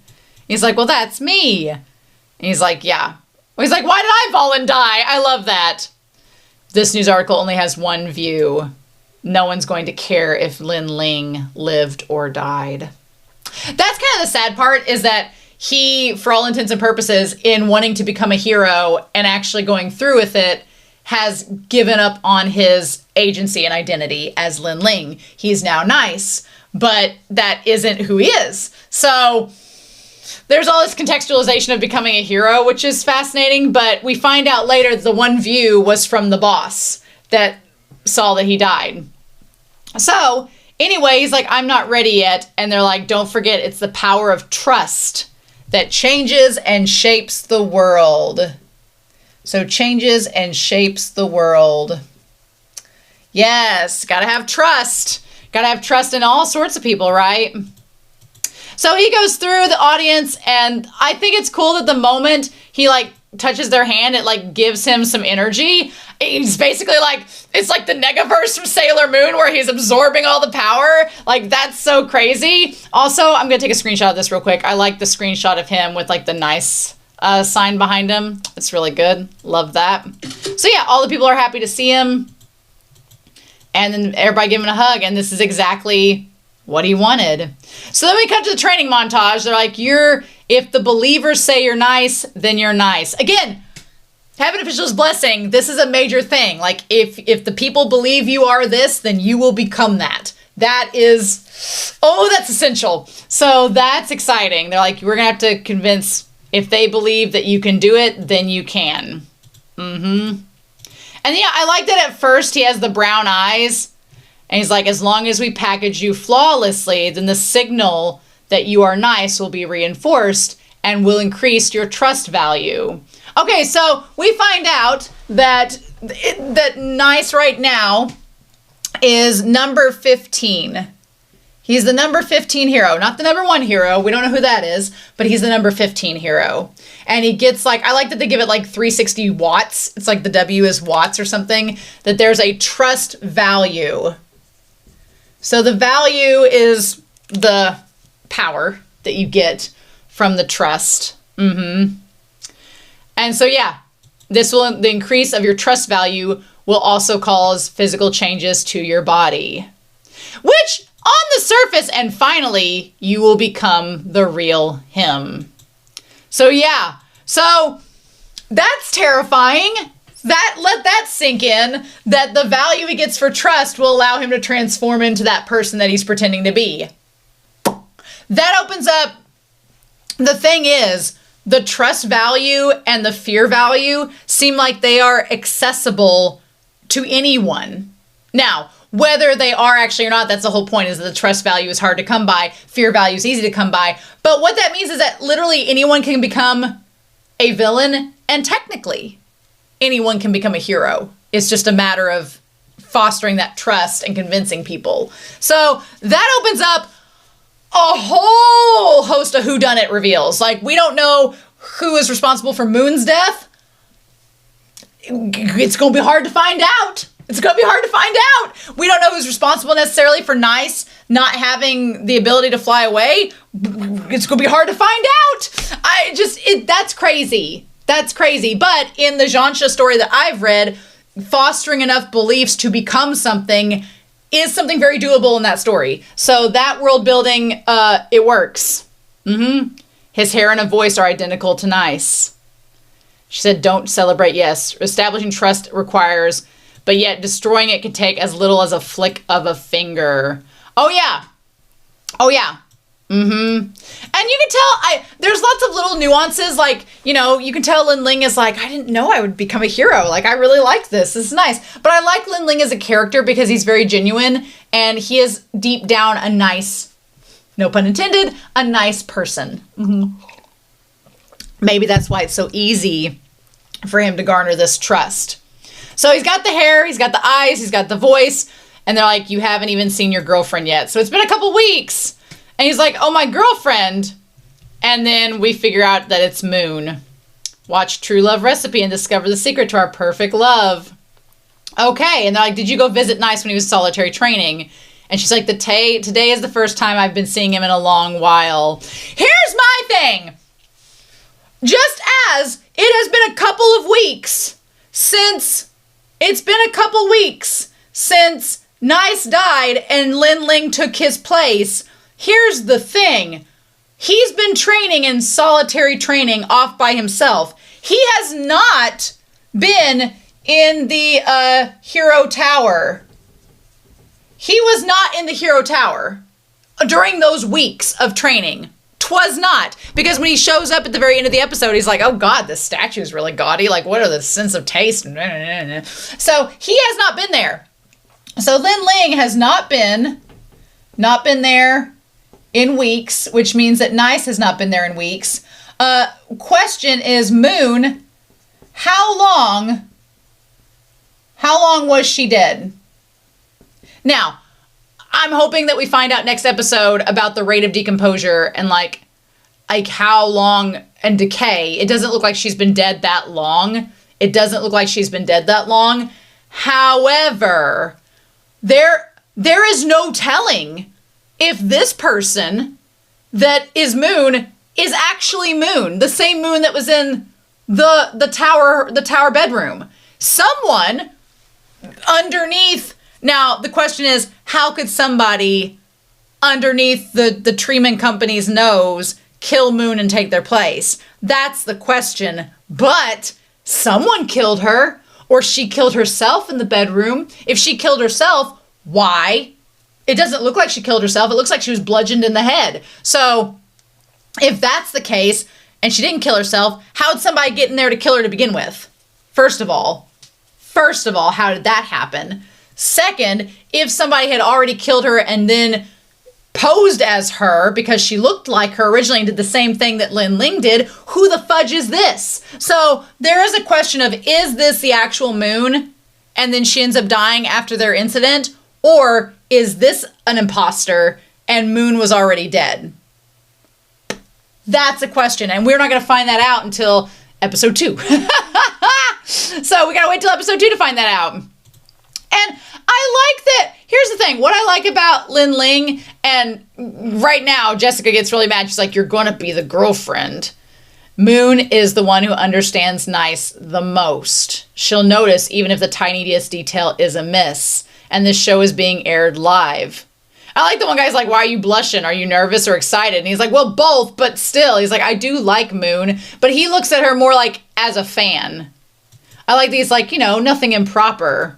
He's like, well, that's me. And he's like, yeah. Well, he's like, why did I fall and die? I love that. This news article only has one view. No one's going to care if Lin Ling lived or died. That's kind of the sad part, is that he, for all intents and purposes, in wanting to become a hero and actually going through with it, has given up on his agency and identity as Lin Ling. He's now Nice, but that isn't who he is. So there's all this contextualization of becoming a hero, which is fascinating, but we find out later that the one view was from the boss that saw that he died. So Anyway, he's like, I'm not ready yet. And they're like, don't forget, it's the power of trust that changes and shapes the world. So changes and shapes the world. Yes, gotta have trust. Gotta have trust in all sorts of people, right? So he goes through the audience, and I think it's cool that the moment he like touches their hand, it like gives him some energy. He's basically like, it's like the Negaverse from Sailor Moon where he's absorbing all the power. Like, that's so crazy. Also, I'm gonna take a screenshot of this real quick. I like the screenshot of him with like the nice sign behind him. It's really good. Love that. So yeah, all the people are happy to see him. And then everybody give him a hug, and this is exactly what he wanted. So then we cut to the training montage. They're like, if the believers say you're nice, then you're nice. Again, heaven officials blessing, this is a major thing. Like, if the people believe you are this, then you will become that. That is, that's essential. So that's exciting. They're like, we're going to have to convince, if they believe that you can do it, then you can. And yeah, I like that at first he has the brown eyes. And he's like, as long as we package you flawlessly, then the signal that you are nice will be reinforced and will increase your trust value. Okay, so we find out that nice right now is number 15. He's the number 15 hero, not the number 1 hero. We don't know who that is, but he's the number 15 hero. And he gets like, I like that they give it like 360 watts. It's like the W is watts or something, that there's a trust value. So the value is the power that you get from the trust. And so yeah, the increase of your trust value will also cause physical changes to your body, which on the surface, and finally, you will become the real him. So yeah, so that's terrifying. Let that sink in, that the value he gets for trust will allow him to transform into that person that he's pretending to be. That opens up, the thing is, the trust value and the fear value seem like they are accessible to anyone. Now, whether they are actually or not, that's the whole point, is that the trust value is hard to come by, fear value is easy to come by. But what that means is that literally anyone can become a villain, and technically anyone can become a hero. It's just a matter of fostering that trust and convincing people. So that opens up a whole host of whodunit reveals. Like, we don't know who is responsible for Moon's death. It's going to be hard to find out. It's going to be hard to find out. We don't know who's responsible necessarily for Nice not having the ability to fly away. It's going to be hard to find out. That's crazy. That's crazy. But in the Jansha story that I've read, fostering enough beliefs to become something is something very doable in that story. So that world building, it works. His hair and a voice are identical to Nice. She said, don't celebrate, yes. Establishing trust requires, but yet destroying it can take as little as a flick of a finger. Oh, yeah. Oh, yeah. And you can tell, there's lots of little nuances, like, you can tell Lin Ling is like, I didn't know I would become a hero. Like, I really like this. This is nice. But I like Lin Ling as a character because he's very genuine, and he is deep down a nice, no pun intended, a nice person. Maybe that's why it's so easy for him to garner this trust. So he's got the hair, he's got the eyes, he's got the voice, and they're like, you haven't even seen your girlfriend yet. So it's been a couple weeks. And he's like, oh, my girlfriend. And then we figure out that it's Moon. Watch True Love Recipe and discover the secret to our perfect love. Okay. And they're like, did you go visit Nice when he was solitary training? And she's like, today is the first time I've been seeing him in a long while. Here's my thing. Just as it has been a couple of weeks since Nice died and Lin Ling took his place, here's the thing. He's been training in solitary training off by himself. He has not been in the Hero Tower. He was not in the Hero Tower during those weeks of training. 'Twas not. Because when he shows up at the very end of the episode, he's like, oh God, this statue is really gaudy. Like, what are the sense of taste? So he has not been there. So Lin Ling has not been not been there in weeks, which means that Nice has not been there in weeks. Question is, Moon, how long was she dead? Now, I'm hoping that we find out next episode about the rate of decomposure and like how long and decay. It doesn't look like she's been dead that long. However, there is no telling if this person that is Moon is actually Moon, the same Moon that was in the tower bedroom. Someone underneath. Now, the question is, how could somebody underneath the treatment company's nose kill Moon and take their place? That's the question. But someone killed her, or she killed herself in the bedroom. If she killed herself, why? It doesn't look like she killed herself. It looks like she was bludgeoned in the head. So if that's the case, and she didn't kill herself, how'd somebody get in there to kill her to begin with? First of all, how did that happen? Second, if somebody had already killed her and then posed as her because she looked like her originally and did the same thing that Lin Ling did, who the fudge is this? So there is a question of, is this the actual Moon and then she ends up dying after their incident? Or is this an imposter and Moon was already dead? That's a question, and we're not going to find that out until episode 2. So we got to wait till episode 2 to find that out. And I like that. Here's the thing. What I like about Lin Ling, and right now Jessica gets really mad. She's like, you're going to be the girlfriend. Moon is the one who understands Nice the most. She'll notice even if the tiniest detail is amiss. And this show is being aired live. I like the one guy's like, why are you blushing? Are you nervous or excited? And he's like, well, both, but still. He's like, I do like Moon. But he looks at her more like as a fan. I like these, like, nothing improper.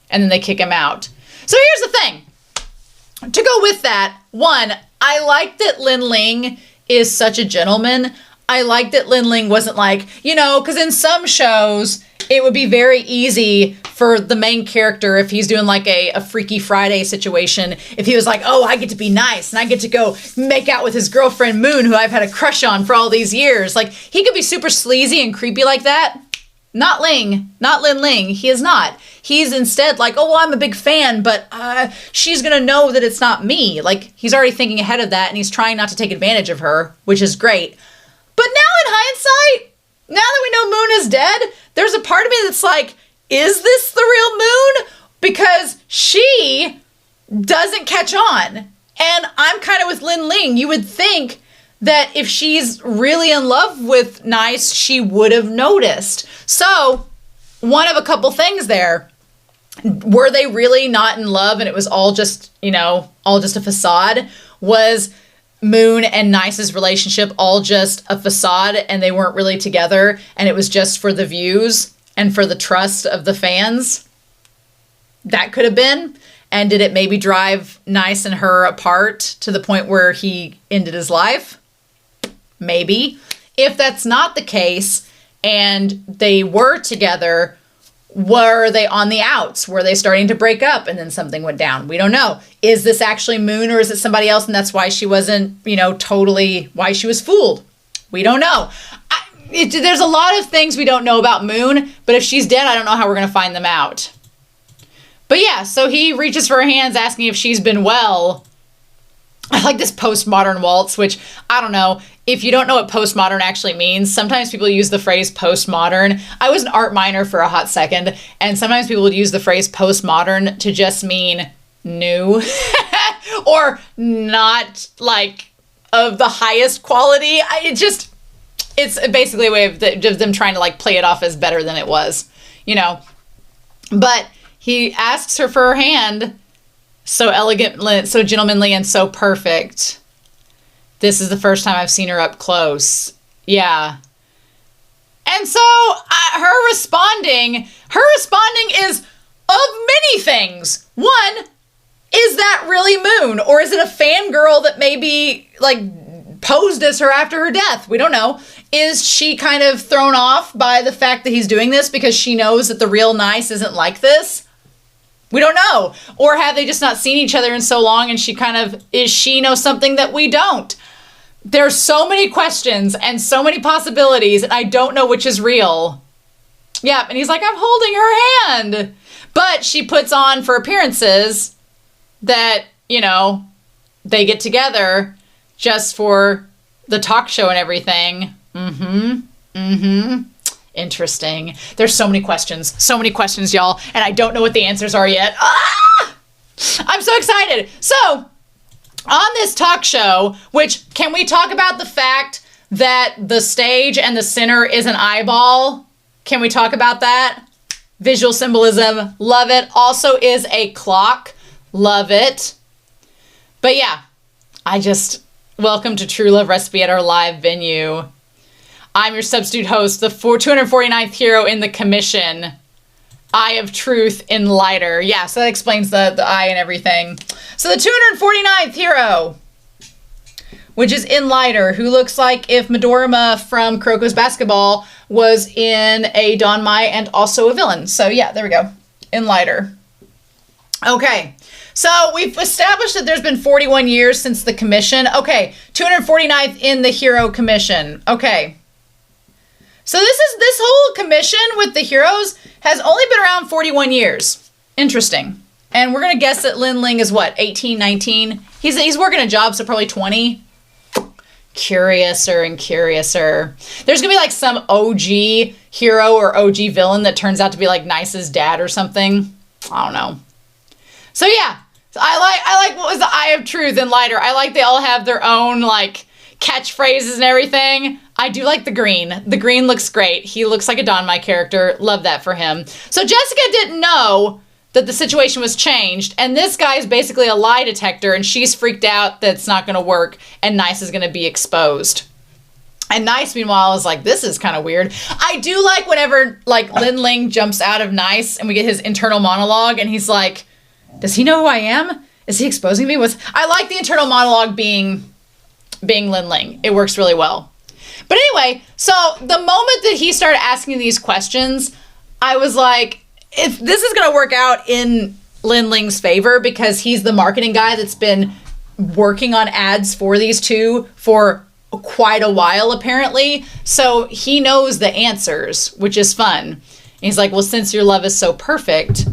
And then they kick him out. So here's the thing. To go with that, one, I like that Lin Ling is such a gentleman. I like that Lin Ling wasn't like, because in some shows, it would be very easy for the main character, if he's doing like a Freaky Friday situation, if he was like, oh, I get to be nice and I get to go make out with his girlfriend Moon, who I've had a crush on for all these years. Like, he could be super sleazy and creepy like that. Not Lin Ling. He is not. He's instead like, oh, well, I'm a big fan, but she's going to know that it's not me. Like, he's already thinking ahead of that, and he's trying not to take advantage of her, which is great. But now in hindsight, now that we know Moon is dead, there's a part of me that's like, is this the real Moon? Because she doesn't catch on. And I'm kind of with Lin Ling. You would think that if she's really in love with Nice, she would have noticed. So, one of a couple things there. Were they really not in love and it was all just, all just a facade? Was Moon and Nice's relationship all just a facade and they weren't really together and it was just for the views and for the trust of the fans? That could have been. And did it maybe drive Nice and her apart to the point where he ended his life? Maybe. If that's not the case and they were together, were they on the outs? Were they starting to break up and then something went down? We don't know. Is this actually Moon or is it somebody else and that's why she wasn't, totally, why she was fooled? We don't know. There's a lot of things we don't know about Moon, but if she's dead, I don't know how we're going to find them out. But yeah, so he reaches for her hands asking if she's been well. I like this postmodern waltz, which, I don't know, if you don't know what postmodern actually means, sometimes people use the phrase postmodern. I was an art minor for a hot second, and sometimes people would use the phrase postmodern to just mean new or not, like, of the highest quality. It's basically a way of them trying to, like, play it off as better than it was, But he asks her for her hand so elegantly, so gentlemanly, and so perfect. This is the first time I've seen her up close. Yeah. And so her responding is of many things. One, is that really Moon? Or is it a fangirl that maybe, like, posed as her after her death? We don't know. Is she kind of thrown off by the fact that he's doing this because she knows that the real Nice isn't like this? We don't know. Or have they just not seen each other in so long and she know something that we don't? There's so many questions and so many possibilities, and I don't know which is real. Yeah, and he's like, I'm holding her hand. But she puts on for appearances that, they get together just for the talk show and everything. Interesting. There's so many questions, y'all, and I don't know what the answers are yet. I'm so excited. So, on this talk show, which, can we talk about the fact that the stage and the center is an eyeball? Can we talk about that? Visual symbolism, love it. Also is a clock, love it. But yeah, welcome to True Love Recipe at our live venue. I'm your substitute host, the 249th hero in the commission. Eye of Truth in lighter. Yeah, so that explains the eye and everything. So the 249th hero, which is in lighter, who looks like if Midorima from Kuroko's Basketball was in a Don Mai and also a villain. So yeah, there we go. In lighter. Okay. So we've established that there's been 41 years since the commission. Okay. 249th in the hero commission. Okay. So this whole commission with the heroes has only been around 41 years. Interesting. And we're going to guess that Lin Ling is what, 18, 19? He's working a job, so probably 20. Curiouser and curiouser. There's going to be like some OG hero or OG villain that turns out to be like Nice's dad or something. I don't know. So yeah, I like what was the Eye of Truth and lighter. I like they all have their own like catchphrases and everything. I do like the green. The green looks great. He looks like a Don Mai character. Love that for him. So Jessica didn't know that the situation was changed, and this guy is basically a lie detector, and she's freaked out that it's not going to work, and Nice is going to be exposed. And Nice, meanwhile, is like, this is kind of weird. I do like whenever, like, Lin Ling jumps out of Nice, and we get his internal monologue, and he's like, does he know who I am? Is he exposing me? I like the internal monologue being Lin Ling. It works really well. But anyway, so the moment that he started asking these questions, I was like, if this is going to work out in Lin Ling's favor, because he's the marketing guy that's been working on ads for these two for quite a while, apparently. So he knows the answers, which is fun. And he's like, well, since your love is so perfect,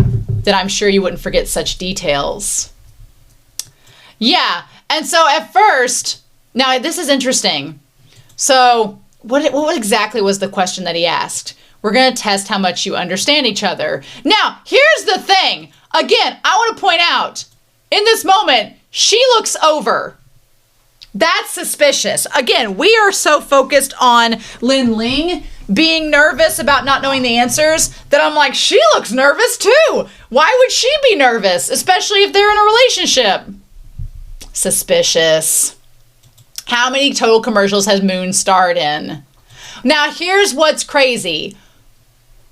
then I'm sure you wouldn't forget such details. Yeah. And so at first, now this is interesting. So what exactly was the question that he asked? We're going to test how much you understand each other. Now, here's the thing. Again, I want to point out, in this moment, she looks over. That's suspicious. Again, we are so focused on Lin Ling being nervous about not knowing the answers that I'm like, she looks nervous too. Why would she be nervous, especially if they're in a relationship? Suspicious. How many total commercials has Moon starred in? Now, here's what's crazy.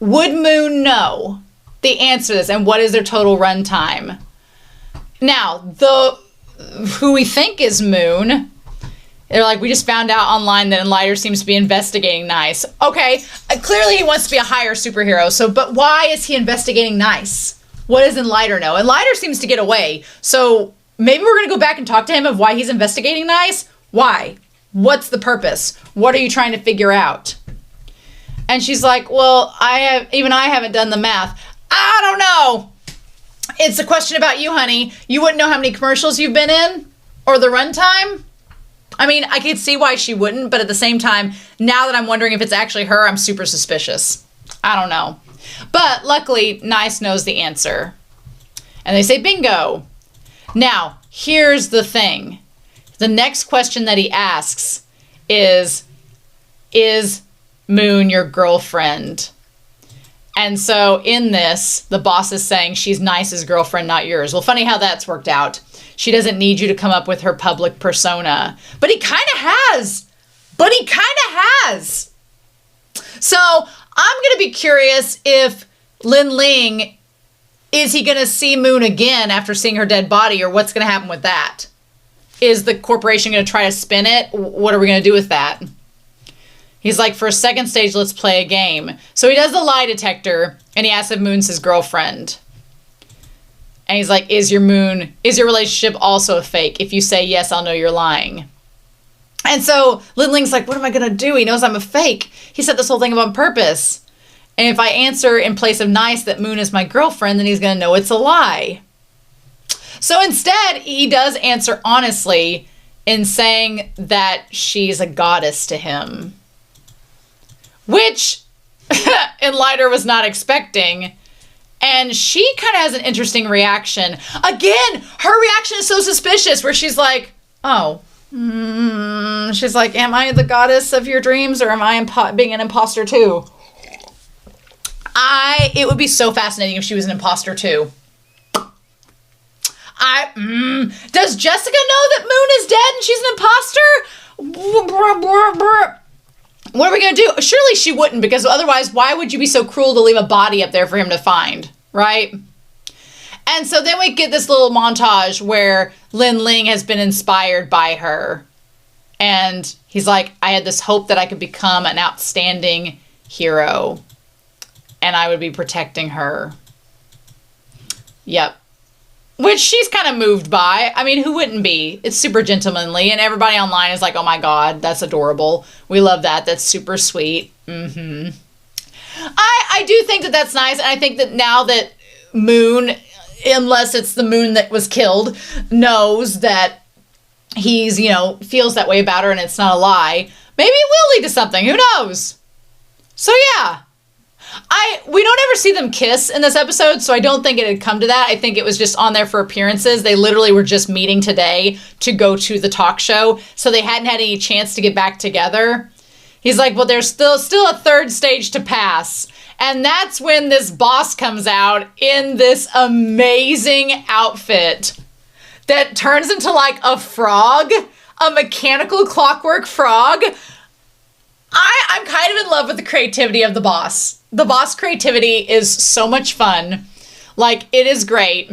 Would Moon know the answer to this, and what is their total runtime? Now, who we think is Moon, they're like, we just found out online that Enlighter seems to be investigating Nice. Okay, clearly he wants to be a higher superhero, but why is he investigating Nice? What does Enlighter know? Enlighter seems to get away, so maybe we're going to go back and talk to him of why he's investigating Nice. Why? What's the purpose? What are you trying to figure out? And she's like, well, I haven't done the math. I don't know. It's a question about you, honey. You wouldn't know how many commercials you've been in or the runtime. I mean, I could see why she wouldn't, but at the same time, now that I'm wondering if it's actually her, I'm super suspicious. I don't know. But luckily, Nice knows the answer. And they say bingo. Now, here's the thing. The next question that he asks is Moon your girlfriend? And so in this, the boss is saying she's Nice's girlfriend, not yours. Well, funny how that's worked out. She doesn't need you to come up with her public persona. But he kind of has. So I'm going to be curious if Lin Ling, is he going to see Moon again after seeing her dead body, or what's going to happen with that? Is the corporation going to try to spin it? What are we going to do with that? He's like, for a second stage, let's play a game. So he does the lie detector, and he asks if Moon's his girlfriend. And he's like, is your relationship also a fake? If you say yes, I'll know you're lying. And so Lin Ling's like, what am I going to do? He knows I'm a fake. He said this whole thing on purpose. And if I answer in place of nice that Moon is my girlfriend, then he's going to know it's a lie. So instead, he does answer honestly in saying that she's a goddess to him. Which Enlighter was not expecting. And she kind of has an interesting reaction. Again, her reaction is so suspicious where she's like, oh, she's like, am I the goddess of your dreams or am I being an imposter too? It would be so fascinating if she was an imposter too. Does Jessica know that Moon is dead and she's an imposter? What are we going to do? Surely she wouldn't, because otherwise, why would you be so cruel to leave a body up there for him to find, right? And so then we get this little montage where Lin Ling has been inspired by her. And he's like, I had this hope that I could become an outstanding hero. And I would be protecting her. Yep. Which she's kind of moved by. I mean, who wouldn't be? It's super gentlemanly. And everybody online is like, oh my God, that's adorable. We love that. That's super sweet. I do think that that's nice. And I think that now that Moon, unless it's the Moon that was killed, knows that he's, feels that way about her and it's not a lie, maybe it will lead to something. Who knows? So yeah. We don't ever see them kiss in this episode, so I don't think it had come to that. I think it was just on there for appearances. They literally were just meeting today to go to the talk show, so they hadn't had any chance to get back together. He's like, well, there's still a third stage to pass. And that's when this boss comes out in this amazing outfit that turns into like a frog, a mechanical clockwork frog. I'm kind of in love with the creativity of the boss. The boss creativity is so much fun. Like, it is great.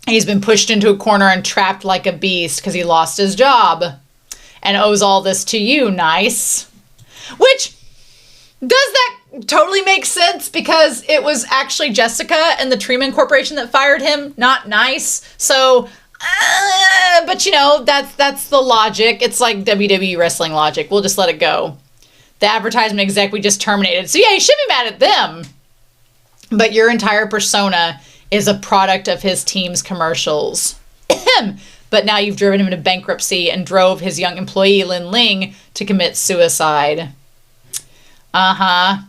He's been pushed into a corner and trapped like a beast because he lost his job and owes all this to you, Nice. Which, does that totally make sense? Because it was actually Jessica and the Treeman Corporation that fired him, not Nice. So, but that's the logic. It's like WWE wrestling logic. We'll just let it go. The advertisement exec we just terminated. So yeah, you should be mad at them. But your entire persona is a product of his team's commercials. But now you've driven him into bankruptcy and drove his young employee, Lin Ling, to commit suicide. I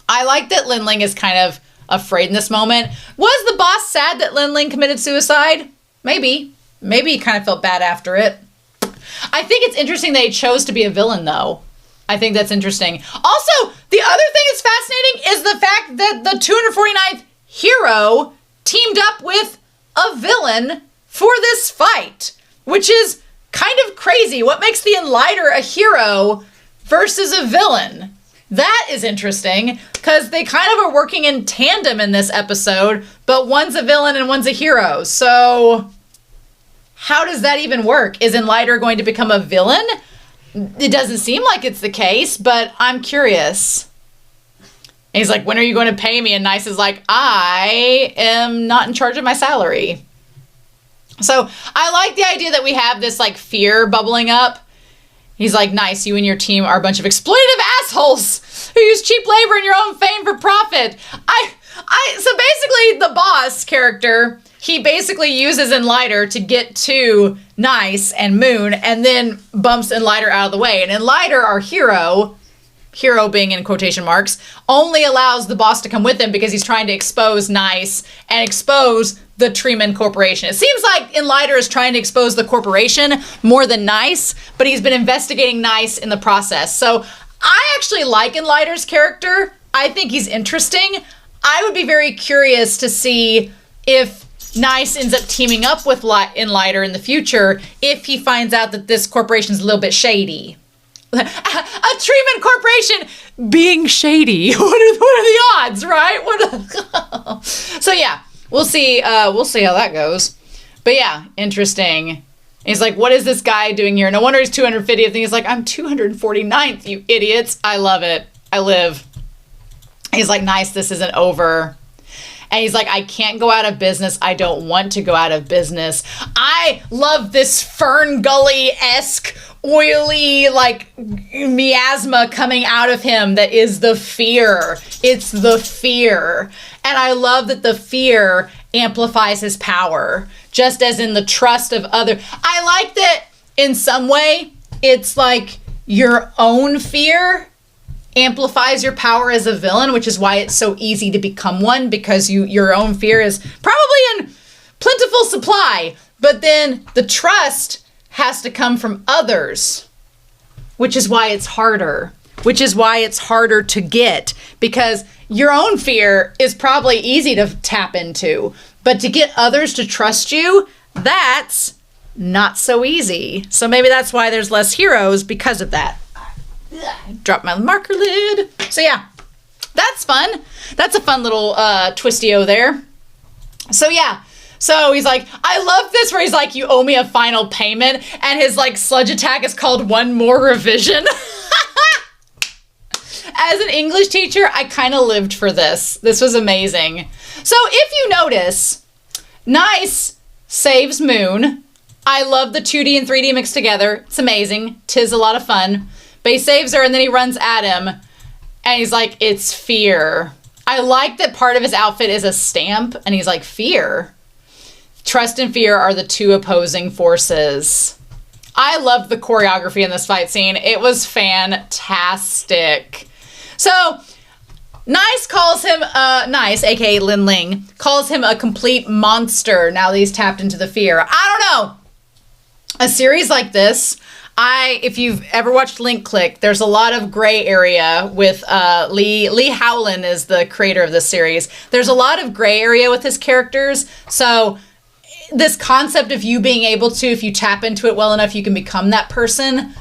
like that Lin Ling is kind of afraid in this moment. Was the boss sad that Lin Ling committed suicide? Maybe. Maybe he kind of felt bad after it. I think it's interesting that he chose to be a villain, though. I think that's interesting. Also, the other thing that's fascinating is the fact that the 249th hero teamed up with a villain for this fight, which is kind of crazy. What makes the Enlighter a hero versus a villain? That is interesting, because they kind of are working in tandem in this episode, but one's a villain and one's a hero. So how does that even work? Is Enlighter going to become a villain? It doesn't seem like it's the case, but I'm curious. And he's like, when are you going to pay me? And Nice is like, I am not in charge of my salary. So I like the idea that we have this like fear bubbling up. He's like, Nice, you and your team are a bunch of exploitative assholes who use cheap labor and your own fame for profit. So basically the boss character, he basically uses Enlighter to get to Nice and Moon and then bumps Enlighter out of the way. And Enlighter, our hero being in quotation marks, only allows the boss to come with him because he's trying to expose Nice and expose the Treeman Corporation. It seems like Enlighter is trying to expose the corporation more than Nice, but he's been investigating Nice in the process. So I actually like Enlighter's character. I think he's interesting. I would be very curious to see if Nice ends up teaming up with Enlighter in the future if he finds out that this corporation is a little bit shady. A Treeman Corporation being shady. What are the odds, right? So yeah, we'll see how that goes. But yeah, interesting. He's like, what is this guy doing here? No wonder he's 250th. And he's like, I'm 249th, you idiots. I love it. I live. He's like, Nice, this isn't over. And he's like, I can't go out of business. I don't want to go out of business. I love this Fern Gully-esque, oily, like, miasma coming out of him that is the fear. It's the fear. And I love that the fear amplifies his power, just as in the trust of other. I like that in some way, it's like your own fear amplifies your power as a villain, which is why it's so easy to become one, because your own fear is probably in plentiful supply, but then the trust has to come from others, which is why it's harder, to get, because your own fear is probably easy to tap into, but to get others to trust you, that's not so easy. So maybe that's why there's less heroes, because of that. Drop my marker lid. So yeah, that's fun. That's a fun little twistio there. So yeah, so he's like, I love this where he's like, you owe me a final payment, and his like sludge attack is called One More Revision. As an English teacher, I kind of lived for this. This was amazing. So if you notice, Nice saves Moon. I love the 2D and 3D mixed together. It's amazing. 'Tis a lot of fun. But he saves her, and then he runs at him, and he's like, it's fear. I like that part of his outfit is a stamp, and he's like, fear. Trust and fear are the two opposing forces. I loved the choreography in this fight scene. It was fantastic. So, Nice calls him, Nice, aka Lin Ling, calls him a complete monster now that he's tapped into the fear. I don't know. A series like this, if you've ever watched Link Click, there's a lot of gray area with Lee Howland is the creator of this series. There's a lot of gray area with his characters. So this concept of you being able to, if you tap into it well enough, you can become that person.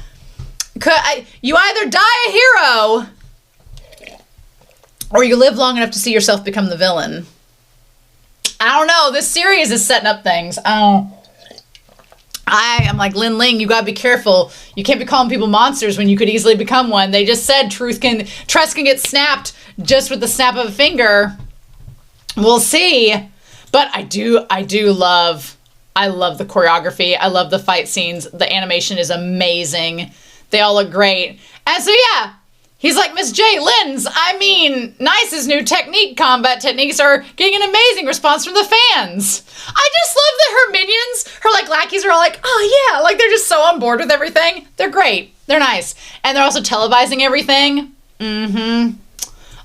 You either die a hero or you live long enough to see yourself become the villain. I don't know. This series is setting up things. I am like, Lin Ling, you gotta be careful. You can't be calling people monsters when you could easily become one. They just said trust can get snapped just with the snap of a finger. We'll see. But I love the choreography. I love the fight scenes. The animation is amazing. They all look great. And so yeah, he's like, Miss J. Nice's new combat techniques are getting an amazing response from the fans. I just love that her minions, her like lackeys are all like, oh yeah, like they're just so on board with everything. They're great. They're nice. And they're also televising everything.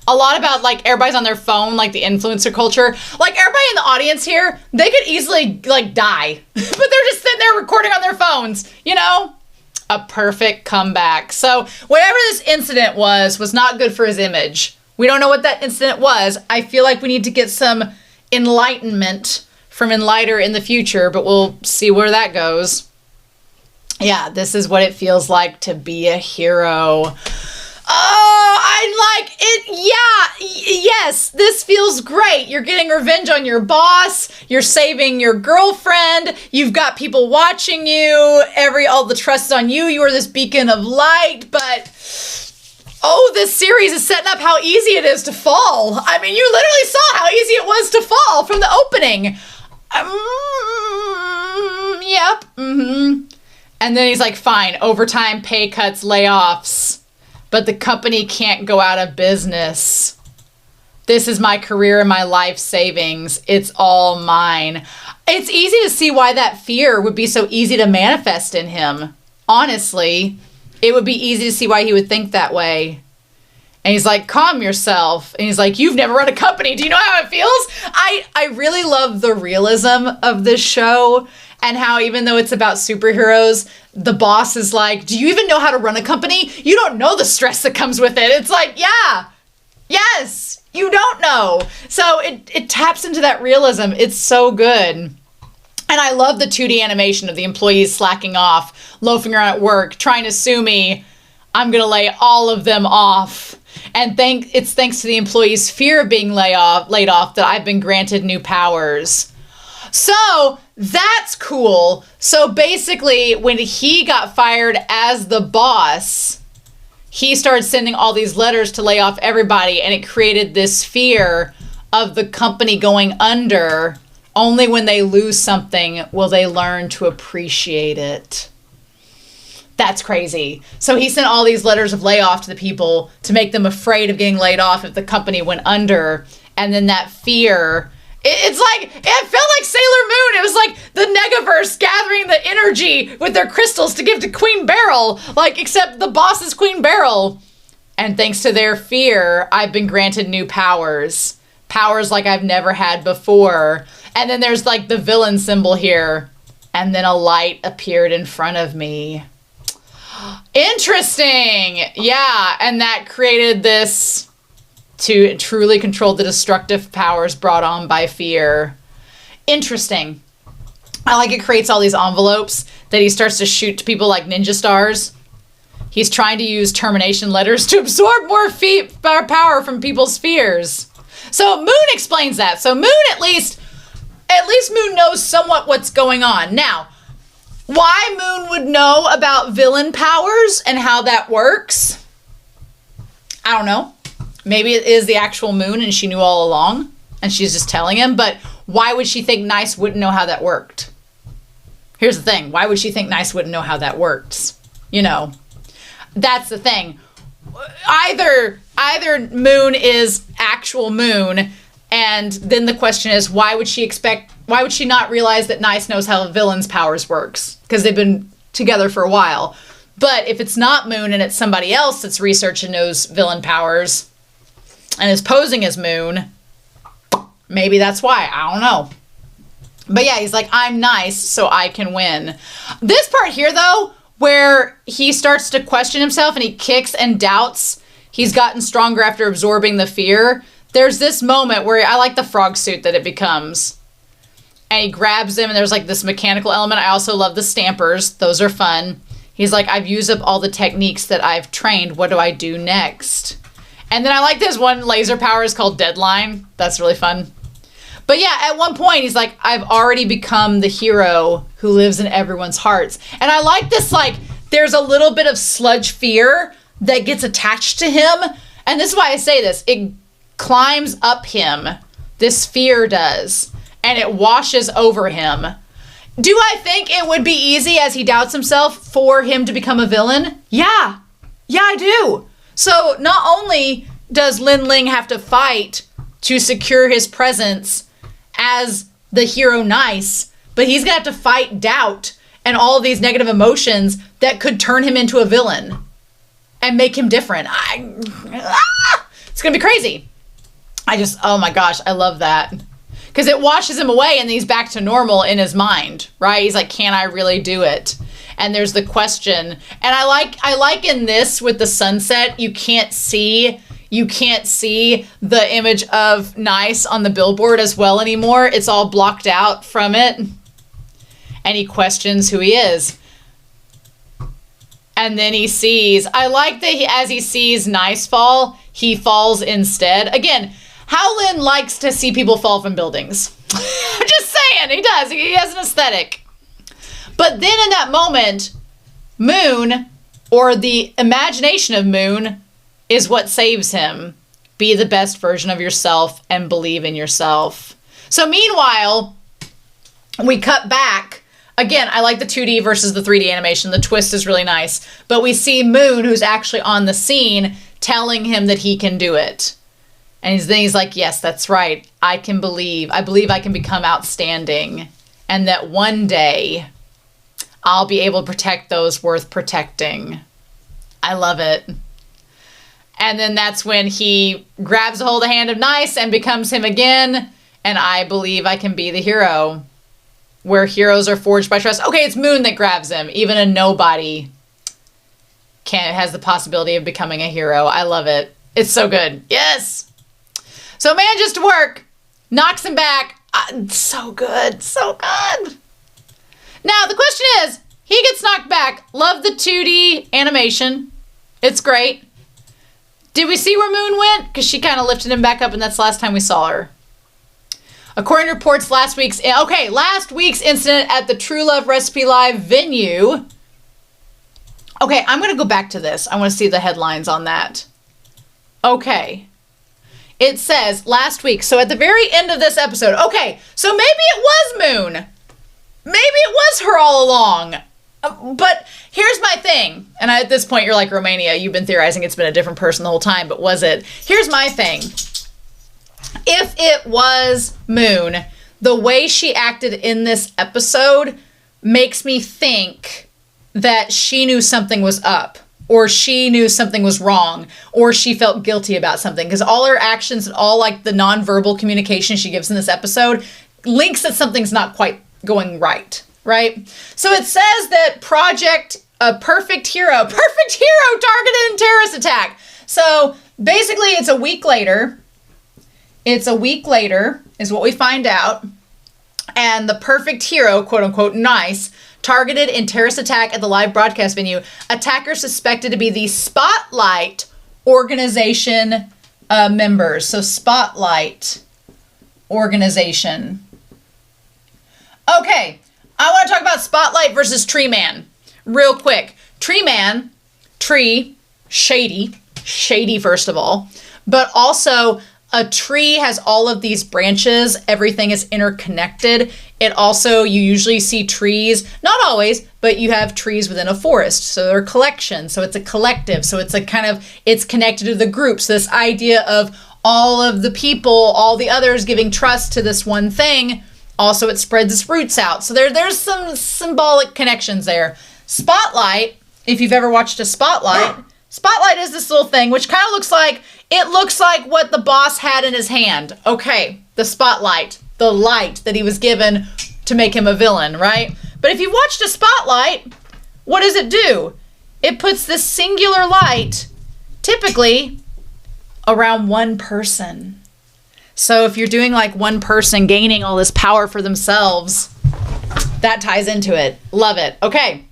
A lot about like everybody's on their phone, like the influencer culture. Like everybody in the audience here, they could easily like die, but they're just sitting there recording on their phones, you know? A perfect comeback. So whatever this incident was not good for his image. We don't know what that incident was. I feel like we need to get some enlightenment from Enlighter in the future, but we'll see where that goes. Yeah, this is what it feels like to be a hero. Oh, I like it. Yeah, yes, this feels great. You're getting revenge on your boss. You're saving your girlfriend. You've got people watching you. All the trust is on you. You are this beacon of light. But, this series is setting up how easy it is to fall. I mean, you literally saw how easy it was to fall from the opening. Yep. And then he's like, fine, overtime, pay cuts, layoffs. But the company can't go out of business. This is my career and my life savings. It's all mine. It's easy to see why that fear would be so easy to manifest in him. Honestly, it would be easy to see why he would think that way. And he's like, calm yourself. And he's like, you've never run a company. Do you know how it feels? I really love the realism of this show. And how even though it's about superheroes, the boss is like, do you even know how to run a company? You don't know the stress that comes with it. It's like, yeah, yes, you don't know. So it taps into that realism. It's so good. And I love the 2D animation of the employees slacking off, loafing around at work, trying to sue me. I'm going to lay all of them off. And it's thanks to the employees' fear of being laid off that I've been granted new powers. So that's cool. So basically, when he got fired as the boss, he started sending all these letters to lay off everybody, and it created this fear of the company going under. Only when they lose something will they learn to appreciate it. That's crazy. So he sent all these letters of layoff to the people to make them afraid of getting laid off if the company went under. And then that fear, it felt like Sailor Moon. It was like the Negaverse gathering the energy with their crystals to give to Queen Beryl, except the boss is Queen Beryl. And thanks to their fear, I've been granted new powers. Powers like I've never had before. And then there's the villain symbol here. And then a light appeared in front of me. Interesting. Yeah, and that created this to truly control the destructive powers brought on by fear. Interesting. I like it creates all these envelopes that he starts to shoot to people like ninja stars. He's trying to use termination letters to absorb more power from people's fears. So Moon explains that. So Moon at least Moon knows somewhat what's going on. Now, why Moon would know about villain powers and how that works, I don't know. Maybe it is the actual Moon and she knew all along and she's just telling him. But why would she think Nice wouldn't know how that worked? Here's the thing. Why would she think Nice wouldn't know how that works? That's the thing. Either Moon is actual Moon, and then the question is, why would she not realize that Nice knows how a villain's powers works? Because they've been together for a while. But if it's not Moon and it's somebody else that's researching knows villain powers and is posing as Moon, maybe that's why. I don't know. But yeah, he's like, I'm nice, so I can win. This part here, though, where he starts to question himself and he kicks and doubts he's gotten stronger after absorbing the fear. There's this moment where I like the frog suit that it becomes. And he grabs him and there's this mechanical element. I also love the stampers. Those are fun. He's like, I've used up all the techniques that I've trained. What do I do next? And then I like this one laser power is called Deadline. That's really fun. But yeah, at one point he's like, I've already become the hero who lives in everyone's hearts. And I like this, there's a little bit of sludge fear that gets attached to him. And this is why I say this. It climbs up him. This fear does. And it washes over him. Do I think it would be easy, as he doubts himself, for him to become a villain? Yeah. Yeah, I do. So not only does Lin Ling have to fight to secure his presence as the hero Nice, but he's going to have to fight doubt and all of these negative emotions that could turn him into a villain and make him different. It's going to be crazy. Oh my gosh, I love that. Because it washes him away and he's back to normal in his mind, right? He's like, can I really do it? And there's the question. And I like in this with the sunset, you can't see the image of Nice on the billboard as well anymore. It's all blocked out from it. And he questions who he is. And then he sees, I like that as he sees Nice fall, he falls instead. Again, Howlin likes to see people fall from buildings. I'm just saying, he does. He has an aesthetic. But then in that moment, Moon, or the imagination of Moon, is what saves him. Be the best version of yourself and believe in yourself. So meanwhile, we cut back. Again, I like the 2D versus the 3D animation. The twist is really nice. But we see Moon, who's actually on the scene, telling him that he can do it. And then he's like, yes, that's right. I believe I can become outstanding. And that one day I'll be able to protect those worth protecting. I love it. And then that's when he grabs a hold of the hand of Nice and becomes him again. And I believe I can be the hero. Where heroes are forged by trust. Okay, it's Moon that grabs him. Even a nobody has the possibility of becoming a hero. I love it. It's so good. Yes. So manages to work. Knocks him back. So good. So good. Now, the question is, he gets knocked back. Love the 2D animation. It's great. Did we see where Moon went? Because she kind of lifted him back up, and that's the last time we saw her. According to reports, last week's incident at the True Love Recipe Live venue. Okay, I'm going to go back to this. I want to see the headlines on that. Okay. It says last week, so at the very end of this episode, okay, so maybe it was Moon. Maybe it was her all along. But here's my thing. And at this point, you're like, Romania, you've been theorizing it's been a different person the whole time, but was it? Here's my thing. If it was Moon, the way she acted in this episode makes me think that she knew something was up, or she knew something was wrong, or she felt guilty about something. Because all her actions and all like the nonverbal communication she gives in this episode links that something's not quite going right. Right? So it says that Perfect Hero targeted in terrorist attack. So basically it's a week later. It's a week later is what we find out. And the Perfect Hero, quote unquote, nice, targeted in terrorist attack at the live broadcast venue. Attacker suspected to be the Spotlight organization members. So Spotlight organization. Okay. I want to talk about Spotlight versus Tree Man real quick. Tree Man, tree, shady first of all, but also a tree has all of these branches. Everything is interconnected. It also, you usually see trees, not always, but you have trees within a forest. So they're a collection. So it's a collective. So it's a kind of, it's connected to the group. So this idea of all of the people, all the others giving trust to this one thing. Also, it spreads its roots out. So there's some symbolic connections there. Spotlight, if you've ever watched a Spotlight is this little thing, which kind of looks like what the boss had in his hand. Okay, the spotlight, the light that he was given to make him a villain, right? But if you've watched a Spotlight, what does it do? It puts this singular light, typically, around one person. So if you're doing like one person gaining all this power for themselves, that ties into it. Love it. Okay.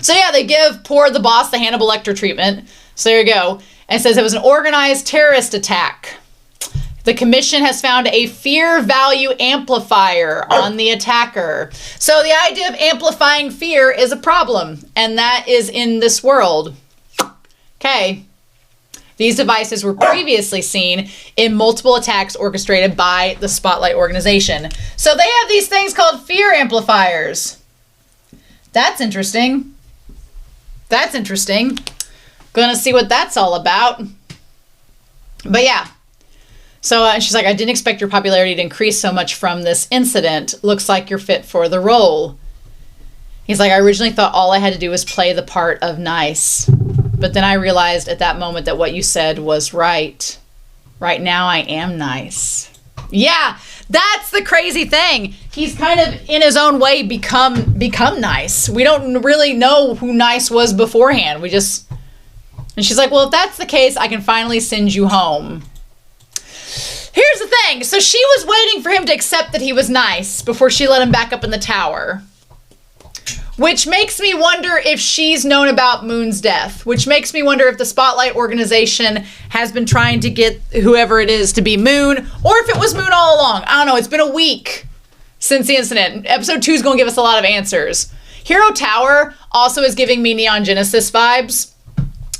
So yeah, they give poor the boss the Hannibal Lecter treatment. So there you go. And it says it was an organized terrorist attack. The commission has found a fear value amplifier on the attacker. So the idea of amplifying fear is a problem. And that is in this world. Okay. These devices were previously seen in multiple attacks orchestrated by the Spotlight organization. So they have these things called fear amplifiers. That's interesting. That's interesting. Gonna see what that's all about. But yeah. So she's like, I didn't expect your popularity to increase so much from this incident. Looks like you're fit for the role. He's like, I originally thought all I had to do was play the part of nice. But then I realized at that moment that what you said was right. Right now I am nice. Yeah, that's the crazy thing. He's kind of in his own way become nice. We don't really know who nice was beforehand. And she's like, well, if that's the case, I can finally send you home. Here's the thing. So she was waiting for him to accept that he was nice before she let him back up in the tower. Which makes me wonder if she's known about Moon's death. Which makes me wonder if the Spotlight organization has been trying to get whoever it is to be Moon. Or if it was Moon all along. I don't know. It's been a week since the incident. Episode 2 is going to give us a lot of answers. Hero Tower also is giving me Neon Genesis vibes.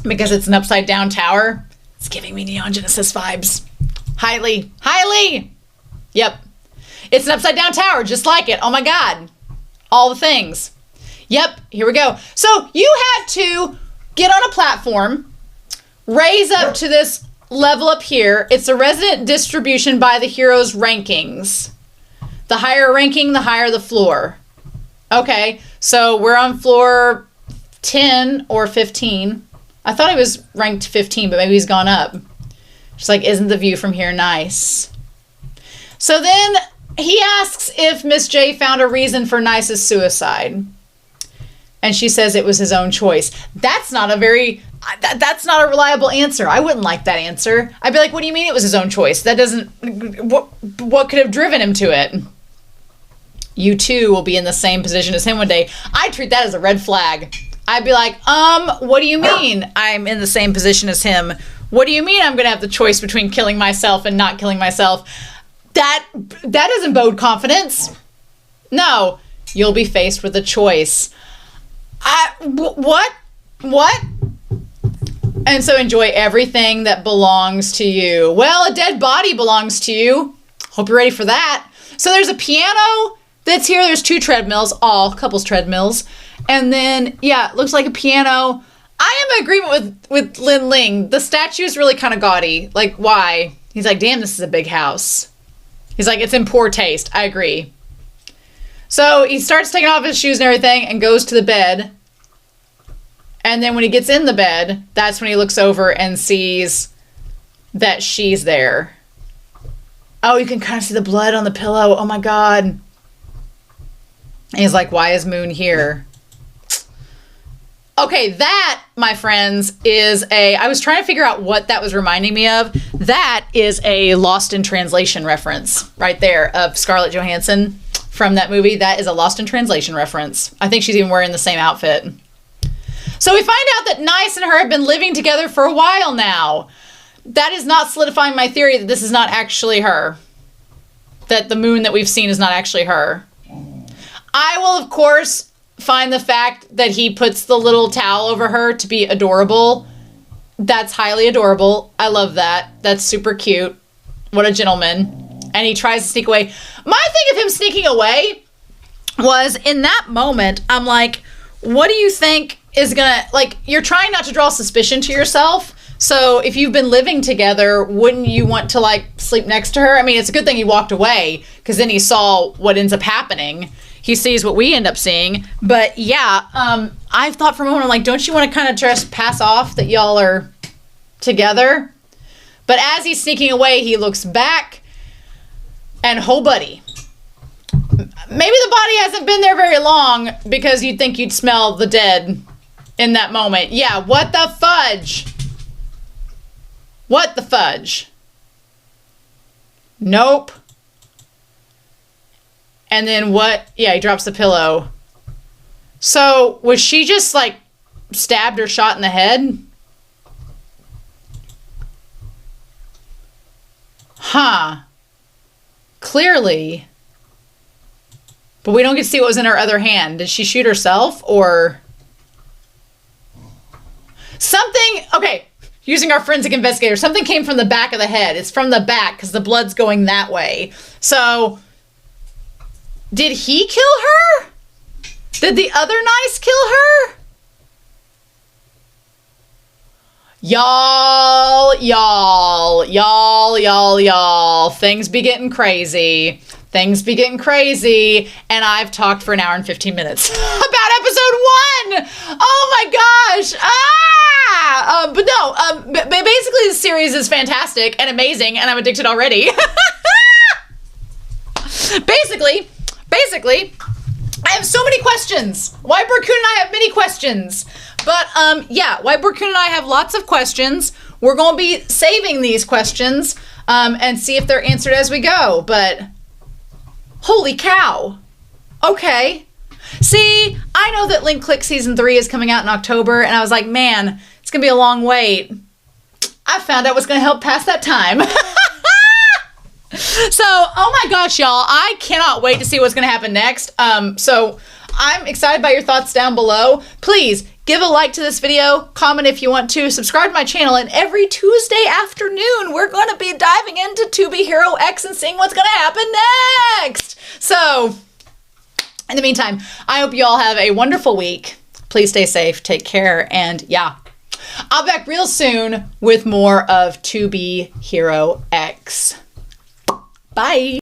Because it's an upside down tower. It's giving me Neon Genesis vibes. Highly. Yep. It's an upside down tower, just like it. Oh my God. All the things. Yep, here we go. So you had to get on a platform, raise up to this level up here. It's a resident distribution by the hero's rankings. The higher ranking, the higher the floor. Okay, so we're on floor 10 or 15. I thought he was ranked 15, but maybe he's gone up. She's like, isn't the view from here nice? So then he asks if Miss J found a reason for Nice's suicide. And she says it was his own choice. That's not a reliable answer. I wouldn't like that answer. I'd be like, what do you mean it was his own choice? That doesn't, what could have driven him to it? You too will be in the same position as him one day. I'd treat that as a red flag. I'd be like, what do you mean I'm in the same position as him? What do you mean I'm going to have the choice between killing myself and not killing myself? That doesn't bode confidence. No, you'll be faced with a choice. What? And so enjoy everything that belongs to you. Well, a dead body belongs to you. Hope you're ready for that. So there's a piano that's here. There's 2 treadmills, all couples treadmills. And then, yeah, it looks like a piano. I am in agreement with Lin Ling. The statue is really kind of gaudy. Like, why? He's like, damn, this is a big house. He's like, it's in poor taste. I agree. So he starts taking off his shoes and everything and goes to the bed. And then when he gets in the bed, that's when he looks over and sees that she's there. Oh, you can kind of see the blood on the pillow. Oh my God. And he's like, why is Moon here? Okay, that, my friends, is I was trying to figure out what that was reminding me of. That is a Lost in Translation reference right there of Scarlett Johansson from that movie. That is a Lost in Translation reference. I think she's even wearing the same outfit. So we find out that Nice and her have been living together for a while now. That is not solidifying my theory that this is not actually her. That the Moon that we've seen is not actually her. I will, of course, find the fact that he puts the little towel over her to be adorable. That's highly adorable. I love that. That's super cute. What a gentleman. And he tries to sneak away. My thing of him sneaking away was, in that moment, I'm like, what do you think is gonna, like, you're trying not to draw suspicion to yourself. So if you've been living together, wouldn't you want to, like, sleep next to her? I mean, it's a good thing he walked away, because then he saw what ends up happening. He sees what we end up seeing. But yeah, I've thought for a moment, I'm like, don't you want to kind of just pass off that y'all are together? But as he's sneaking away, he looks back, and oh buddy. Maybe the body hasn't been there very long, because you'd think you'd smell the dead in that moment. Yeah, what the fudge? What the fudge? Nope. And then what? Yeah, he drops the pillow. So, was she just, like, stabbed or shot in the head? Huh. Clearly. But we don't get to see what was in her other hand. Did she shoot herself, or something? Okay, using our forensic investigator, something came from the back of the head. It's from the back because the blood's going that way. So, did he kill her? Did the other Nice kill her? Y'all. Things be getting crazy. Things be getting crazy, and I've talked for an hour and 15 minutes about episode 1. Oh my gosh! But no. Basically, the series is fantastic and amazing, and I'm addicted already. Basically, I have so many questions. Whiteboard Coon and I have many questions, but yeah, Whiteboard Coon and I have lots of questions. We're going to be saving these questions and see if they're answered as we go. But holy cow. Okay. See, I know that Link Click Season 3 is coming out in October, and I was like, man, it's going to be a long wait. I found out what's going to help pass that time. So, oh my gosh, y'all, I cannot wait to see what's going to happen next. So I'm excited by your thoughts down below. Please give a like to this video, comment if you want to, subscribe to my channel, and every Tuesday afternoon, we're going to be diving into To Be Hero X and seeing what's going to happen next. So, in the meantime, I hope you all have a wonderful week. Please stay safe, take care, and yeah, I'll be back real soon with more of To Be Hero X. Bye.